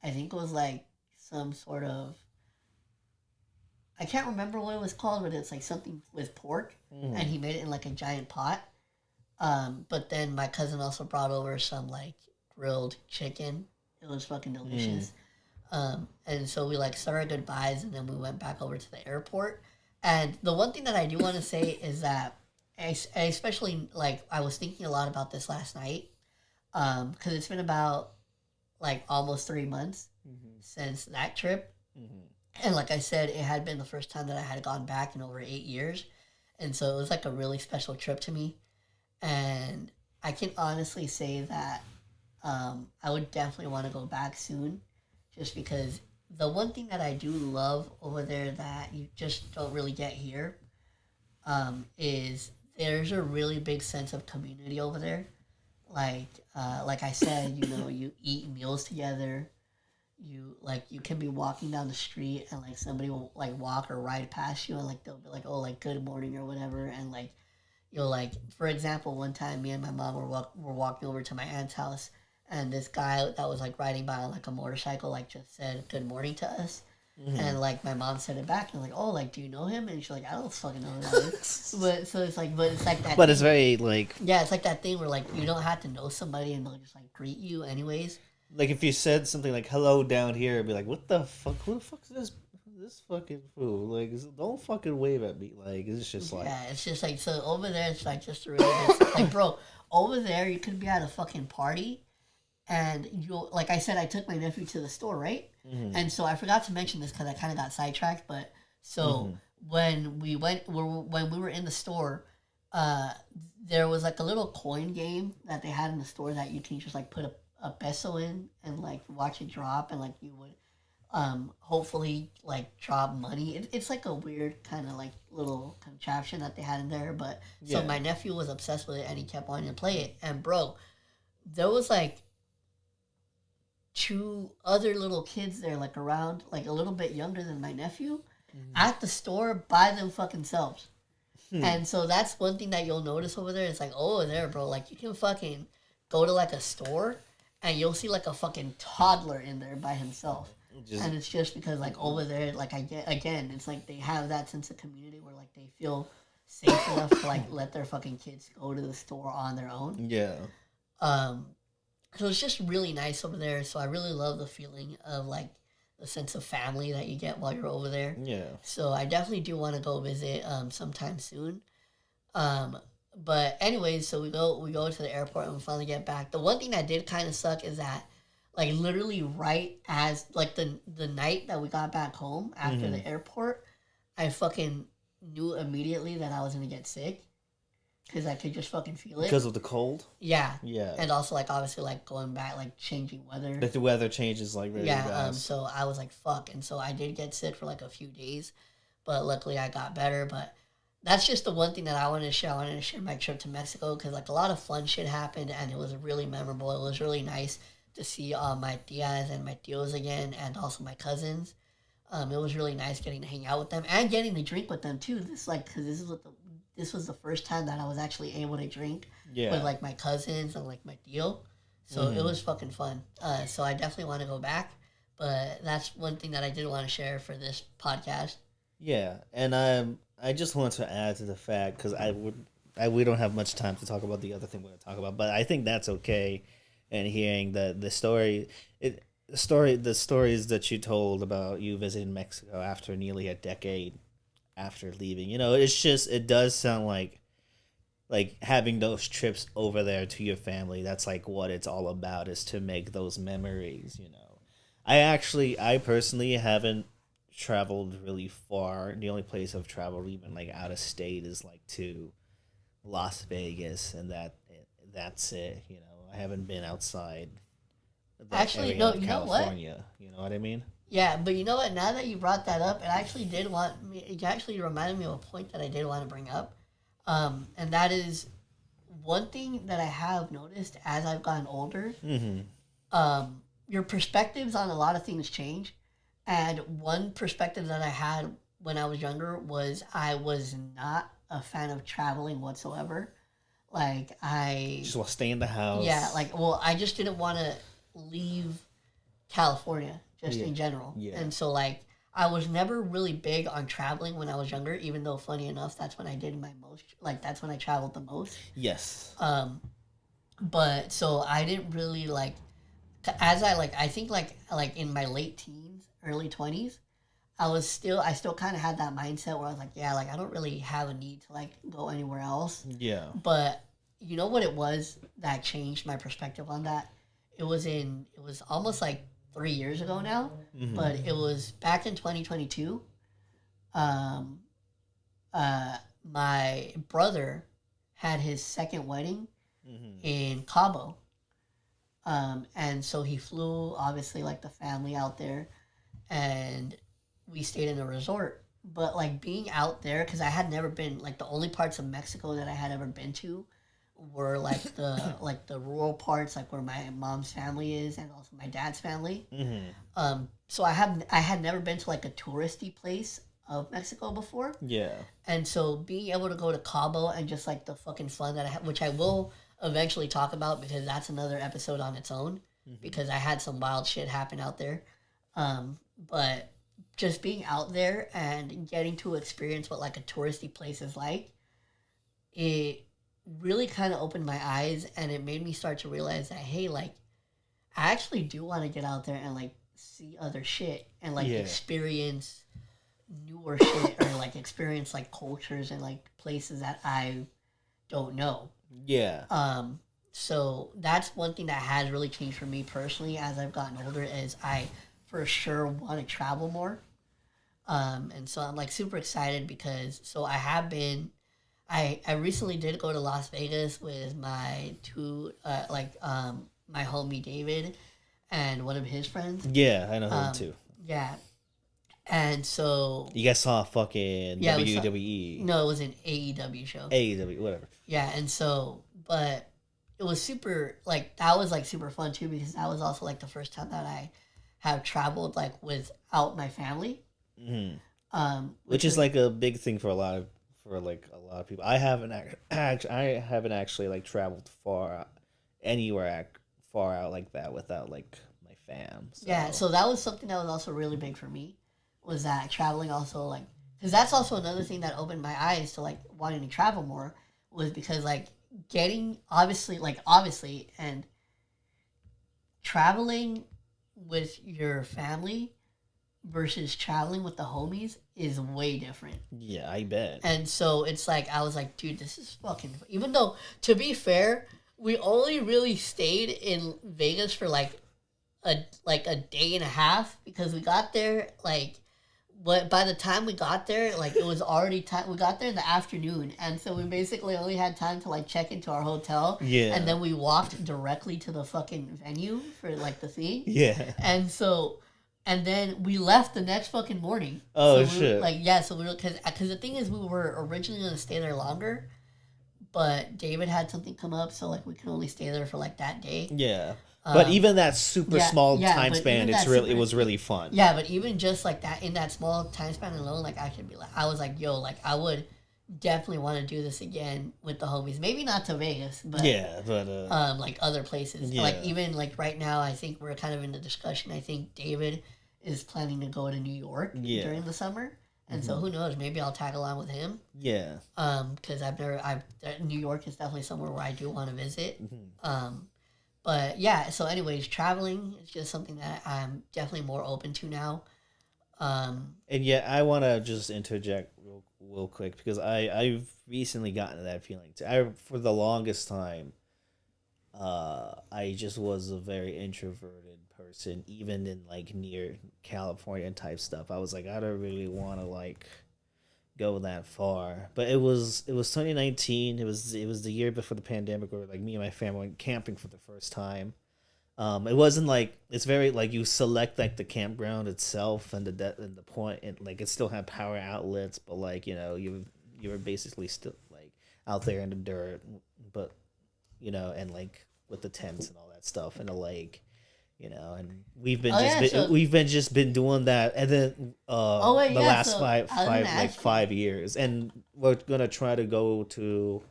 think it was like some sort of, I can't remember what it was called, but it's like something with pork, and he made it in like a giant pot. But then my cousin also brought over some like grilled chicken. It was fucking delicious. And so we like said our goodbyes, and then we went back over to the airport. And the one thing that I do want to say is that I especially like I was thinking a lot about this last night, because it's been about like almost 3 months since that trip. And like I said, it had been the first time that I had gone back in over 8 years. And so it was like a really special trip to me. And I can honestly say that I would definitely want to go back soon, just because the one thing that I do love over there that you just don't really get here is there's a really big sense of community over there. Like I said, you eat meals together. you can be walking down the street and like somebody will like walk or ride past you and like they'll be like, oh, like good morning or whatever, and like you'll like, for example, one time me and my mom were walking over to my aunt's house, and this guy that was like riding by on like a motorcycle like just said good morning to us. And like my mom said it back, and like, oh, like, do you know him? And she's like, I don't fucking know who that is. But so it's like, but it's like that. But thing. it's very like, Yeah, it's like that thing where like you don't have to know somebody, and they'll just like greet you anyways. like if you said something like "hello" down here, it'd be like, what the fuck? Who the fuck is this fucking fool? Like, don't fucking wave at me. Like, it's just like, Yeah, it's just like, so over there, it's like just a really like, bro, over there you could be at a fucking party, and you, like I said, I took my nephew to the store, right? And so I forgot to mention this because I kind of got sidetracked. But so when we when we were in the store, uh, there was like a little coin game that they had in the store that you can just like put a peso in and like watch it drop, and like you would hopefully like drop money. It's like a weird kind of like little contraption that they had in there. But so my nephew was obsessed with it, and he kept wanting to play it. And bro, there was like two other little kids there, like around like a little bit younger than my nephew, at the store by them fucking selves. And so that's one thing that you'll notice over there. It's like, over there, bro, like you can fucking go to like a store and you'll see like a fucking toddler in there by himself. And it's just because like over there, like I get, again, it's like they have that sense of community where like they feel safe enough to like let their fucking kids go to the store on their own. yeah. So it's just really nice over there. So I really love the feeling of like the sense of family that you get while you're over there. Yeah. So I definitely do want to go visit sometime soon. But anyways, so we go to the airport and we finally get back. The one thing that did kind of suck is that like literally right as like the night that we got back home after the airport, I fucking knew immediately that I was gonna get sick. Because I could just fucking feel it. Because of the cold? Yeah. Yeah. And also, like, obviously, like, going back, like, changing weather. Like, the weather changes, like, very fast. So I was like, fuck. And so I did get sick for, like, a few days. But luckily, I got better. But that's just the one thing that I wanted to share. I wanted to share my trip to Mexico. Because, like, a lot of fun shit happened. And it was really memorable. It was really nice to see my tias and my tios again. And also my cousins. It was really nice getting to hang out with them. And getting to drink with them, too. This, like, because this was the first time that I was actually able to drink with like my cousins and like my tío. So it was fucking fun. So I definitely want to go back. But that's one thing that I did want to share for this podcast. Yeah, and I just want to add to the fact, because we don't have much time to talk about the other thing we're going to talk about, but I think that's okay. And hearing the stories that you told about you visiting Mexico after nearly a decade after leaving, it's just, it does sound like having those trips over there to your family, that's like what it's all about, is to make those memories. I personally haven't traveled really far. The only place I've traveled even like out of state is like to Las Vegas, and that's it. I haven't been outside Actually, no, you know what? California. You know what I mean? Yeah, but you know what? Now that you brought that up, it actually reminded me of a point that I did want to bring up. And that is one thing that I have noticed as I've gotten older. Your perspectives on a lot of things change. And one perspective that I had when I was younger was I was not a fan of traveling whatsoever. Like, I just want to stay in the house. Yeah, like, well, I just didn't want to leave California in general. Yeah. And so, like, I was never really big on traveling when I was younger, even though, funny enough, that's when I did my most, like, that's when I traveled the most. Yes. But, so I didn't really, like, I think, like in my late teens, early 20s, I still kind of had that mindset where I was like, yeah, like, I don't really have a need to, like, go anywhere else. Yeah. But you know what it was that changed my perspective on that? It was almost like 3 years ago now, but it was back in 2022. My brother had his second wedding in Cabo. And so he flew, obviously, like, the family out there, and we stayed in a resort. But, like, being out there, because I had never been, like, the only parts of Mexico that I had ever been to were like the rural parts, like where my mom's family is, and also my dad's family. So I had never been to like a touristy place of Mexico before. Yeah. And so being able to go to Cabo and just like the fucking fun that I had, which I will eventually talk about because that's another episode on its own. Because I had some wild shit happen out there. But just being out there and getting to experience what like a touristy place is like, it really kind of opened my eyes and it made me start to realize that, hey, like, I actually do want to get out there and like see other shit and like experience newer shit or like experience like cultures and like places that I don't know. Yeah. So that's one thing that has really changed for me personally as I've gotten older is I for sure want to travel more. And so I'm like super excited because so I have been I recently did go to Las Vegas with my two my homie David and one of his friends. Yeah, I know him too. Yeah. And so you guys saw fucking WWE. No, it was an AEW show. AEW, whatever. Yeah, and so but it was super like that was like super fun too because that was also like the first time that I have traveled like without my family. Which is like a big thing for a lot of people. I haven't actually like traveled anywhere far out like that without like my fam. So. Yeah, so that was something that was also really big for me. Was that traveling also like because that's also another thing that opened my eyes to like wanting to travel more was because like getting obviously and traveling with your family versus traveling with the homies is way different. Yeah, I bet. And so it's like I was like, dude, this is fucking even though to be fair, we only really stayed in Vegas for like a day and a half because we got there but by the time we got there, like it was already time. We got there in the afternoon, and so we basically only had time to like check into our hotel. Yeah. And then we walked directly to the fucking venue for like the thing. Yeah. And then we left the next fucking morning. Oh so shit! So we were because the thing is we were originally gonna stay there longer, but David had something come up, so like we could only stay there for like that day. Yeah. But even that super small time span, it was really fun. Yeah, but even just like that in that small time span alone, like I was like, yo, like I would definitely want to do this again with the homies. Maybe not to Vegas, but like other places. Yeah. Like even like right now, I think we're kind of in the discussion. I think David is planning to go to New York during the summer, and so who knows? Maybe I'll tag along with him. Yeah. Because New York is definitely somewhere where I do want to visit. But yeah, so anyways, traveling is just something that I'm definitely more open to now. And yeah, I want to just interject real quick because I've recently gotten that feeling too. For the longest time, I just was a very introverted person, even in like near California type stuff. I was like, I don't really want to like go that far, but it was 2019. It was the year before the pandemic where like me and my family went camping for the first time. It wasn't like it's very like you select like the campground itself and the point and like it still had power outlets, but like you were basically still like out there in the dirt, but and like with the tents and all that stuff in the lake. And we've been just been doing that, and then the last 5 years, and we're gonna try to go to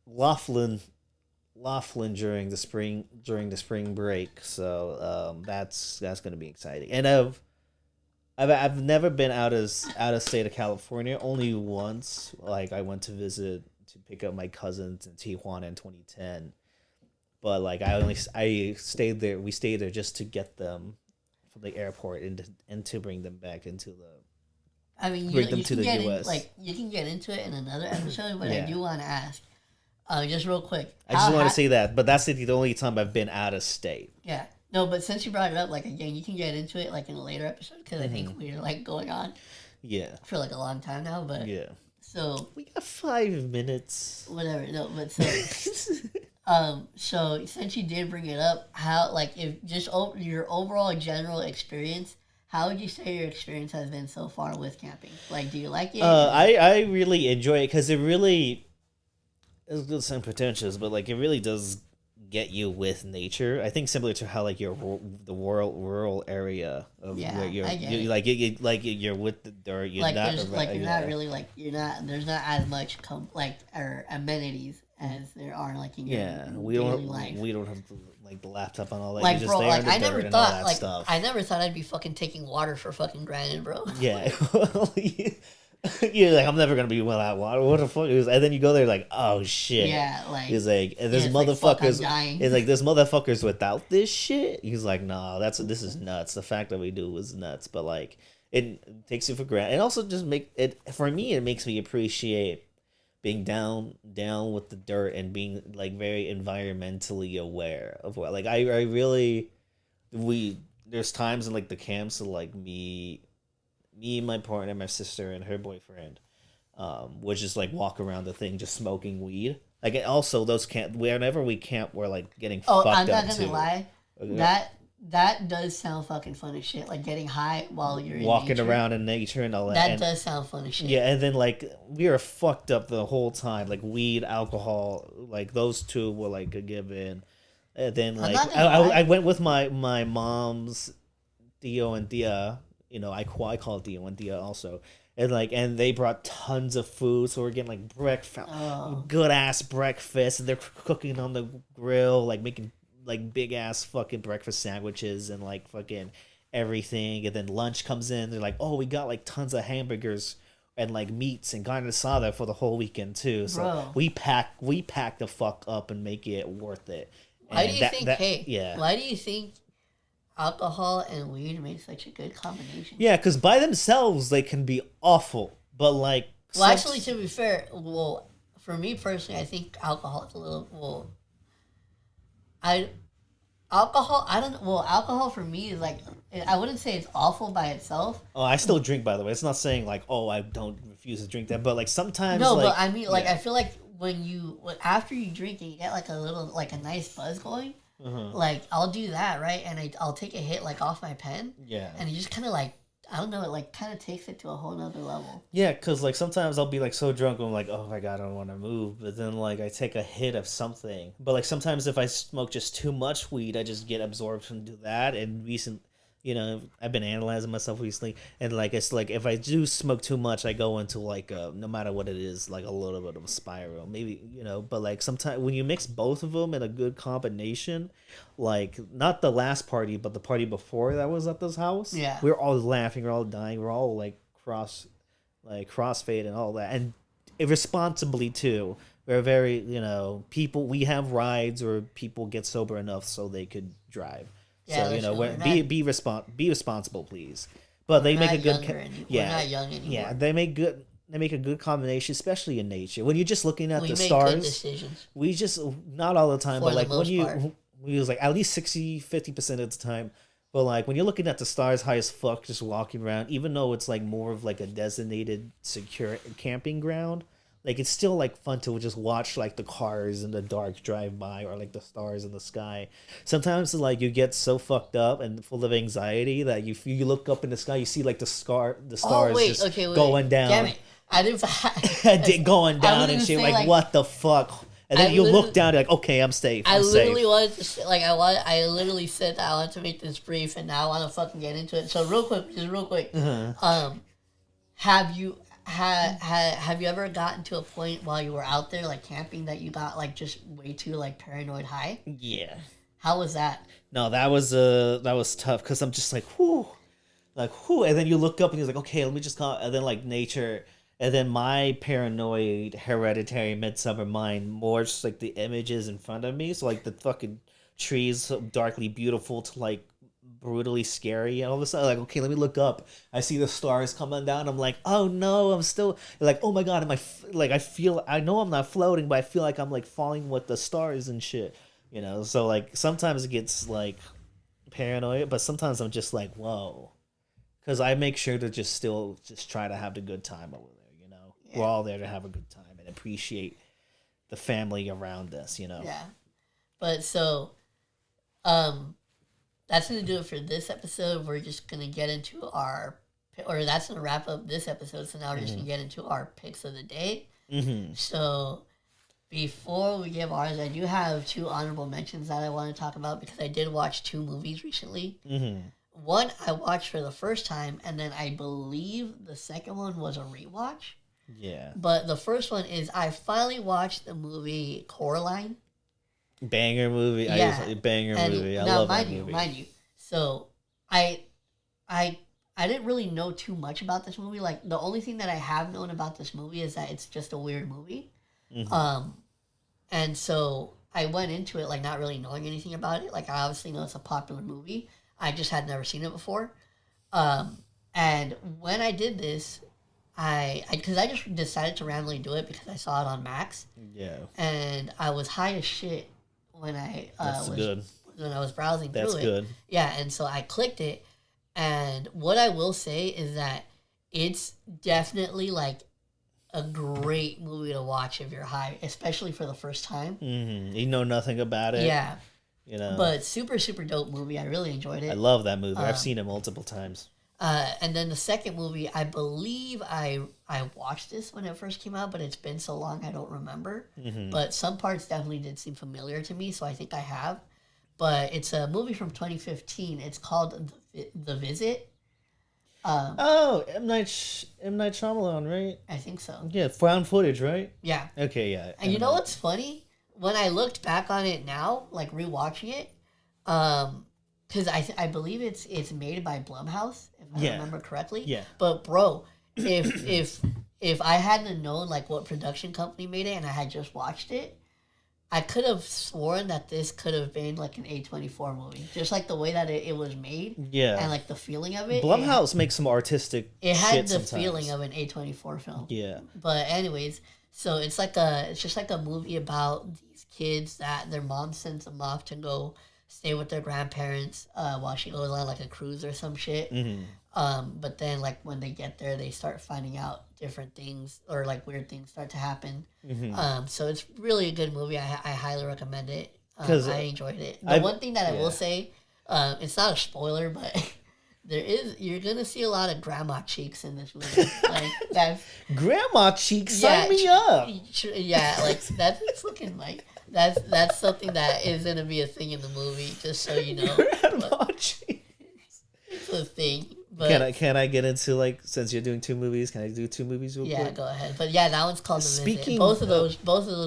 Laughlin during the spring break. So that's gonna be exciting. And I've never been out of state of California. Only once, like I went to visit to pick up my cousins in Tijuana in 2010. But like I stayed there. We stayed there just to get them from the airport and to bring them back into the. I mean, you can get U.S. You can get into it in another episode, but I do want to ask, just real quick. I just want to say that, but that's the only time I've been out of state. Yeah, no, but since you brought it up, like again, you can get into it like in a later episode because I think we're like going on. Yeah. For like a long time now, but yeah. So we got 5 minutes. Whatever, no, but so. So since you did bring it up, how like if just your overall general experience, how would you say your experience has been so far with camping? Like, do you like it? I really enjoy it because it really, it's good some pretentious, but like it really does get you with nature. I think similar to how like the rural area of where I get you it. like you're with the dirt. You're Like not there's like you're not really like you're not there's not as much like or amenities as there are like in your daily life. We don't have like the laptop and all that. Like you're just bro, there like in the I dirt never and all thought that like stuff. I never thought I'd be fucking taking water for fucking granted, bro. Yeah. You're like, I'm never gonna be without water. What the fuck is? And then you go there like, oh shit. Yeah, like he's like, and this it's like, fuck, I'm motherfuckers. dying. It's like this motherfuckers without this shit. He's like, nah, this is nuts. The fact that we do is nuts. But like, it takes you for granted. And also just make it for me. It makes me appreciate being down with the dirt and being like very environmentally aware of what. Like I really there's times in like the camps of like me, my partner, my sister, and her boyfriend, would just like walk around the thing just smoking weed. Like also those camp whenever we camp, we're like getting fucked up. I'm not gonna too. lie, that does sound fucking fun as shit. Like getting high while you're walking in nature. around in nature and all that. That and, does sound fun as shit. Yeah, and then like we were fucked up the whole time. Like weed, alcohol, like those two were like a given. And then like I went with my mom's Theo and Thea. You know, I call it Theo and Thea also. And they brought tons of food, so we're getting like breakfast, good ass breakfast, and they're cooking on the grill, like making like big ass fucking breakfast sandwiches and like fucking everything. And then lunch comes in, they're like, oh, we got like tons of hamburgers and like meats and carne asada for the whole weekend too. So Bro. we pack the fuck up and make it worth it. Why do you think? Why do you think alcohol and weed make such a good combination? Yeah, because by themselves they can be awful, but like. Well, actually, to be fair, for me personally, I think alcohol is a little. Alcohol for me is like, I wouldn't say it's awful by itself. Oh, I still drink, by the way. It's not saying like, oh, I don't refuse to drink that, but like sometimes. No, like, but I mean, like, I feel like after you drink and you get like a nice buzz going, like I'll do that, right? And I'll take a hit like off my pen. Yeah. And it just kind of like, I don't know, it like kind of takes it to a whole nother level. Yeah, because like sometimes I'll be like so drunk, I'm like, oh my god, I don't want to move. But then like I take a hit of something. But like sometimes if I smoke just too much weed, I just get absorbed into that. And I've been analyzing myself recently, and like it's like if I do smoke too much, I go into like no matter what it is, like a little bit of a spiral, maybe But like sometimes when you mix both of them in a good combination, like not the last party, but the party before that was at this house, yeah, we were all laughing, we're all dying, we're all like crossfade and all that, and irresponsibly too. We're very people. We have rides, or people get sober enough so they could drive. Yeah, so be responsible, please. But they make a good we're not young anymore. Yeah, they make a good combination, especially in nature. When you're just looking at the make stars, good decisions. we just not all the time, but like we was like at least 50% of the time. But like when you're looking at the stars high as fuck, just walking around, even though it's like more of like a designated secure camping ground. Like it's still like fun to just watch like the cars in the dark drive by, or like the stars in the sky. Sometimes like you get so fucked up and full of anxiety that you look up in the sky, you see like the stars going down. Damn it! I didn't. Going down and shit. Like what the fuck? And then you look down, you're like, okay, I'm safe. I wanted to say, like I literally said that I wanted to make this brief, and now I want to fucking get into it. So real quick, have you ever gotten to a point while you were out there like camping that you got like just way too like paranoid high? Yeah. How was that? No, that was tough because I'm just like whoo, and then you look up and you're like, okay, let me just call, and then like nature, and then my paranoid hereditary midsummer mind more just like the images in front of me, so like the fucking trees so darkly beautiful to like brutally scary, and all of a sudden like, okay, let me look up, I see the stars coming down, I'm like, oh no, I'm still like, oh my god, I know I'm not floating, but I feel like I'm like falling with the stars and shit, so like sometimes it gets like paranoid, but sometimes I'm just like, whoa, because I make sure to just try to have the good time over there. Yeah. We're all there to have a good time and appreciate the family around us. Yeah, but so that's going to do it for this episode. We're just going to get into that's going to wrap up this episode. So now we're just going to get into our picks of the day. Mm-hmm. So Before we give ours, I do have two honorable mentions that I want to talk about because I did watch two movies recently. Mm-hmm. One I watched for the first time, and then I believe the second one was a rewatch. Yeah. But the first one is I finally watched the movie Coraline. Banger movie. Yeah. Banger And movie. I now, love that movie. mind you. So I I didn't really know too much about this movie. Like the only thing that I have known about this movie is that it's just a weird movie. Mm-hmm. And so I went into it like not really knowing anything about it. Like I obviously know it's a popular movie. I just had never seen it before. And when I did this, because I just decided to randomly do it because I saw it on Max. Yeah. And I was high as shit when I good. when I was browsing That's through it. good. Yeah, and so I clicked it, and what I will say is that it's definitely like a great movie to watch if you're high, especially for the first time. Mm-hmm. You know nothing about it. Yeah. You know. But super, super dope movie. I really enjoyed it. I love that movie. I've seen it multiple times. And then the second movie, I believe I watched this when it first came out, but it's been so long I don't remember. Mm-hmm. But some parts definitely did seem familiar to me, so I think I have. But it's a movie from 2015. It's called The Visit. M. Night Shyamalan, right? I think so. Yeah, found footage, right? Yeah. Okay, yeah. And you know what's funny? When I looked back on it now, like rewatching it, because I believe it's made by Blumhouse, if I remember correctly. Yeah. But bro, if I hadn't known like what production company made it and I had just watched it, I could have sworn that this could have been like an A24 movie, just like the way that it was made. Yeah. And like the feeling of it. Blumhouse makes some artistic. It had shit the sometimes. feeling of an A24 film. Yeah. But anyways, so it's just like a movie about these kids that their mom sends them off to go stay with their grandparents while she goes on like a cruise or some shit. Mm-hmm. But then like when they get there, they start finding out different things or like weird things start to happen. Mm-hmm. So it's really a good movie. I highly recommend it. I enjoyed it. One thing that I will say, it's not a spoiler, but you're gonna see a lot of grandma cheeks in this movie. Like that's grandma cheeks. Sign me up. Yeah, like that's looking like that's something that is gonna be a thing in the movie. Just so you know, grandma cheeks. It's a thing. But can I get into like since you're doing two movies? Can I do two movies real quick? Yeah, go ahead. But yeah, that one's called The Visit. Both of those,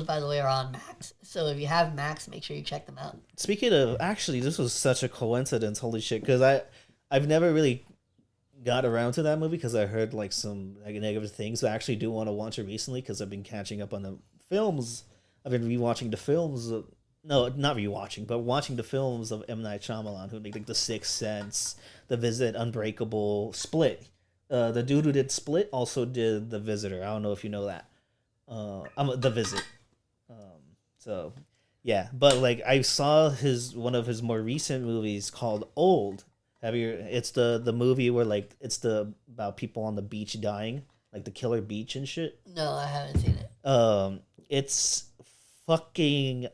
by the way, are on Max. So if you have Max, make sure you check them out. Speaking of, actually, this was such a coincidence. Holy shit! Because I've never really got around to that movie because I heard like some like negative things. But I actually do want to watch it recently because I've been catching up on the films. I've been rewatching the films. No, not rewatching, but watching the films of M. Night Shyamalan, who made like The Sixth Sense, The Visit, Unbreakable, Split. The dude who did Split also did The Visitor. I don't know if you know that. The Visit. So, yeah, but like I saw one of his more recent movies called Old. It's the movie where like it's about people on the beach dying, like the killer beach and shit. No, I haven't seen it. It's fucking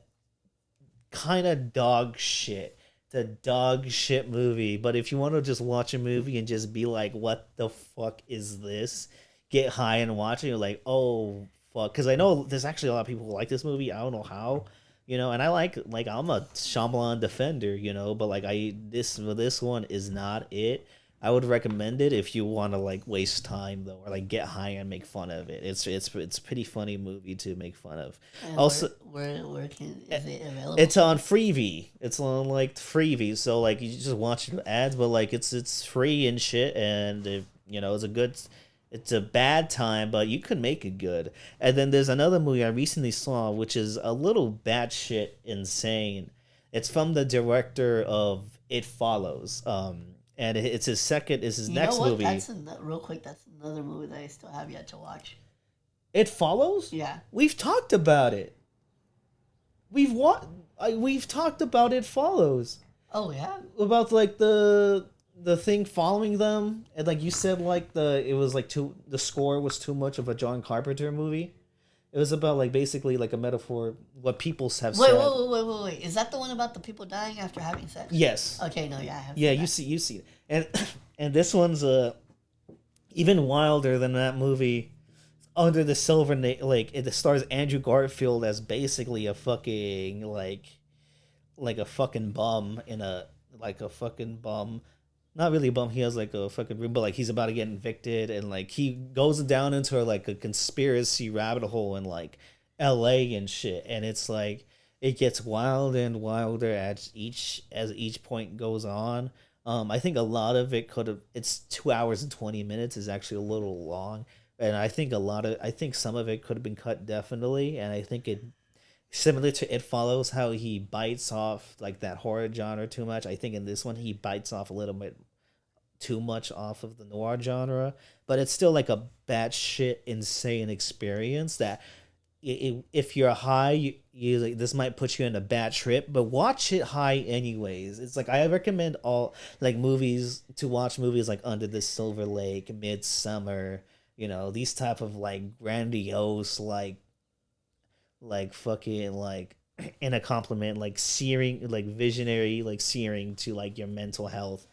kind of dog shit. It's a dog shit movie, but if you want to just watch a movie and just be like, what the fuck is this? Get high and watch it, you're like, oh fuck. Because I know there's actually a lot of people who like this movie. I don't know how, and I like I'm a Shyamalan defender, but like this one is not it. I would recommend it if you want to like waste time though, or like get high and make fun of it. It's a pretty funny movie to make fun of. And also, is it available? It's on Freevee. It's on like Freevee, so like you just watch the ads, but like it's free and shit, and it's a bad time, but you could make it good. And then there's another movie I recently saw, which is a little batshit insane. It's from the director of It Follows. And it's his next movie. Real quick, that's another movie that I still have yet to watch. It Follows? Yeah. We've talked about it. We've talked about It Follows. Oh, yeah? About, like, the thing following them. And, like, you said, like, the score was too much of a John Carpenter movie. It was about, like, basically, like, a metaphor, what people have said. Wait. Is that the one about the people dying after having sex? Yes. Okay, no, yeah, I have. Yeah, you see it. And this one's even wilder than that movie. Under the Silver like it stars Andrew Garfield as basically a fucking like a fucking bum in a like a fucking bum. Not really a bum. He has like a fucking room, but like he's about to get evicted, and like he goes down into like a conspiracy rabbit hole in like L.A. and shit, and it's like it gets wilder and wilder as each point goes on. I think a lot of it could have. It's 2 hours and 20 minutes is actually a little long, and I think some of it could have been cut definitely, and I think it similar to It Follows how he bites off like that horror genre too much. I think in this one he bites off a little bit too much off of the noir genre, but it's still like a batshit insane experience that if you're high, you like, this might put you in a bad trip, but watch it high anyways. It's like I recommend all like movies to watch movies like Under the Silver Lake, Midsummer, these type of like grandiose like fucking like in a compliment like searing like visionary like searing to like your mental health,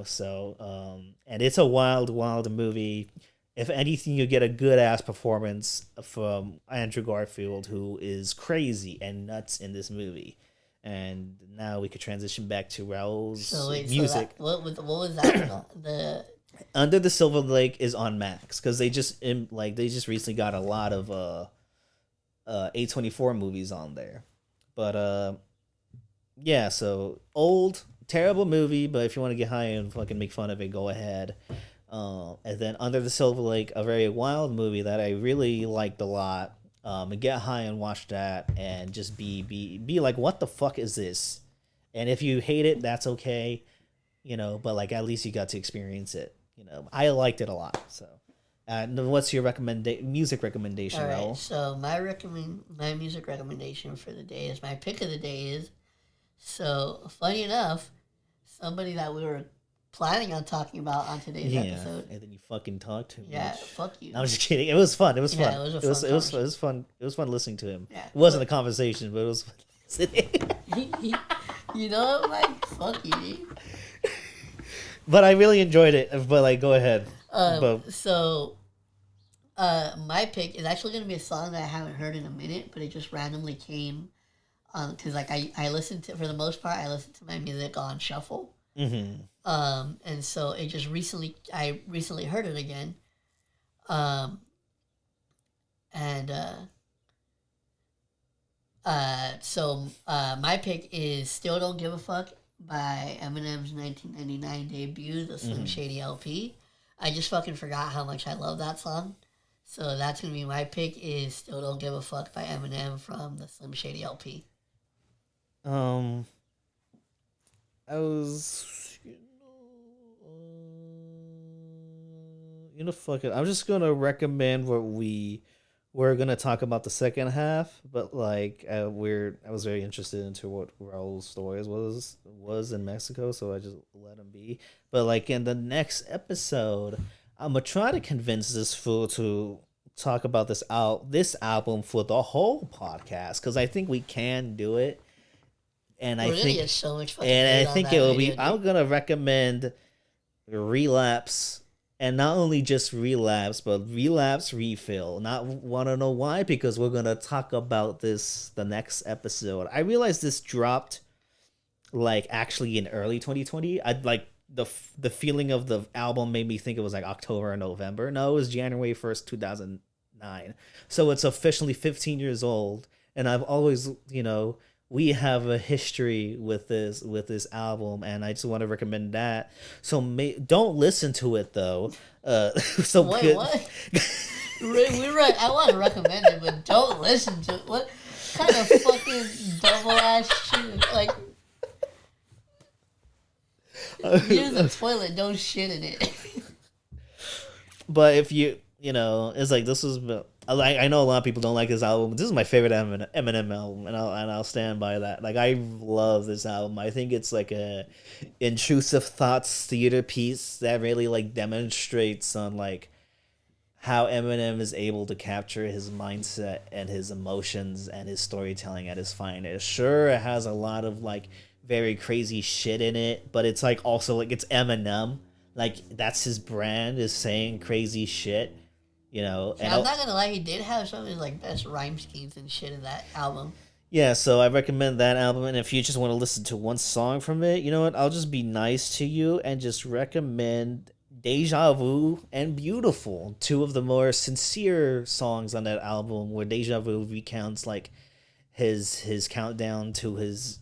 so and it's a wild movie. If anything, you get a good ass performance from Andrew Garfield, who is crazy and nuts in this movie. And now we could transition back to Raul's music. What was that? The Under the Silver Lake is on Max because they just recently got a lot of A24 movies on there. But yeah, so old terrible movie, but if you want to get high and fucking make fun of it, go ahead. And then Under the Silver Lake, a very wild movie that I really liked a lot. And get high and watch that, and just be like, what the fuck is this? And if you hate it, that's okay, But like at least you got to experience it. I liked it a lot. So, what's your music recommendation, all right, Raul? so my music recommendation for the day is my pick of the day is. So funny enough, somebody that we were planning on talking about on today's episode. And then you fucking talked to him. Yeah, fuck you. No, I'm just kidding. It was fun. It was fun. It was fun. It was fun listening to him. Yeah, it wasn't a conversation, but it was fun listening. You know what, Mike? Fuck you, dude. But I really enjoyed it. But like, go ahead. So, my pick is actually going to be a song that I haven't heard in a minute, but it just randomly came. Because like I listened to, for the most part, I listen to my music on shuffle. Mm-hmm. And so it just I recently heard it again. So my pick is Still Don't Give a Fuck by Eminem's 1999 debut, the Slim Shady LP. I just fucking forgot how much I love that song. So that's going to be my pick is Still Don't Give a Fuck by Eminem from the Slim Shady LP. I was, fuck it. I'm just gonna recommend what we're gonna talk about the second half, but like I was very interested into what Raul's stories was in Mexico, so I just let him be. But like in the next episode, I'm gonna try to convince this fool to talk about this album for the whole podcast because I think we can do it. And I think get so much fucking and I think it will be. Dude. I'm gonna recommend Relapse, and not only just Relapse, but Relapse Refill. Not want to know why? Because we're gonna talk about this the next episode. I realized this dropped like actually in early 2020. I'd like the feeling of the album made me think it was like October or November. No, it was January 1st, 2009. So it's officially 15 years old, and I've always we have a history with this album, and I just want to recommend that. So don't listen to it though. So wait, good. What? I want to recommend it, but don't listen to it. What kind of fucking double ass shit? Like, use the toilet, don't shit in it. But if it's like this was. I know a lot of people don't like this album. This is my favorite Eminem album, and I'll stand by that. Like I love this album. I think it's like a intrusive thoughts theater piece that really like demonstrates on like how Eminem is able to capture his mindset and his emotions and his storytelling at his finest. Sure, it has a lot of like very crazy shit in it, but it's like also like it's Eminem. Like that's his brand, is saying crazy shit. You know, See, I'm not gonna lie, he did have some of his like best rhyme schemes and shit in that album. yeah, so I recommend that album, and if you just want to listen to one song from it, you know what? I'll just be nice to you and just recommend Deja Vu and Beautiful, two of the more sincere songs on that album, where Deja Vu recounts like his countdown to his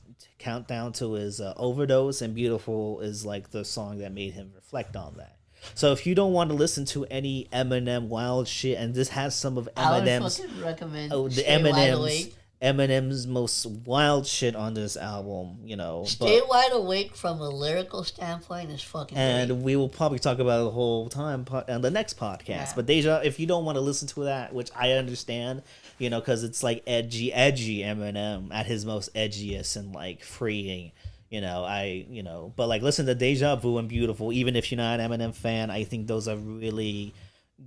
overdose, and Beautiful is like the song that made him reflect on that. So if you don't want to listen to any Eminem wild shit, and this has some of Eminem's, I would fucking recommend the Stay Wide Awake. Eminem's most wild shit on this album, you know. Stay Wide Awake from a lyrical standpoint is fucking and great. we will probably talk about it the whole time on the next podcast. Yeah. But Deja, if you don't want to listen to that, which I understand, you know, because it's like edgy Eminem at his most edgiest and like freeing. You know, but like listen to Deja Vu and Beautiful. Even if you're not an Eminem fan, I think those are really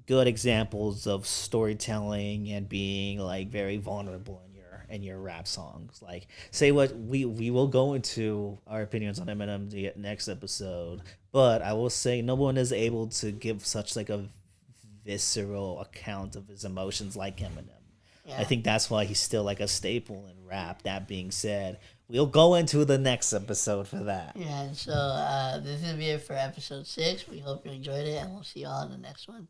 good examples of storytelling and being like very vulnerable in your rap songs. Like say what we will go into our opinions on Eminem the next episode, but I will say no one is able to give such like a visceral account of his emotions like Eminem. Yeah. I think that's why he's still like a staple in rap. That being said, we'll go into the next episode for that. Yeah, and so this is going to be it for episode 6. We hope you enjoyed it, and we'll see you all in the next one.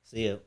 See you.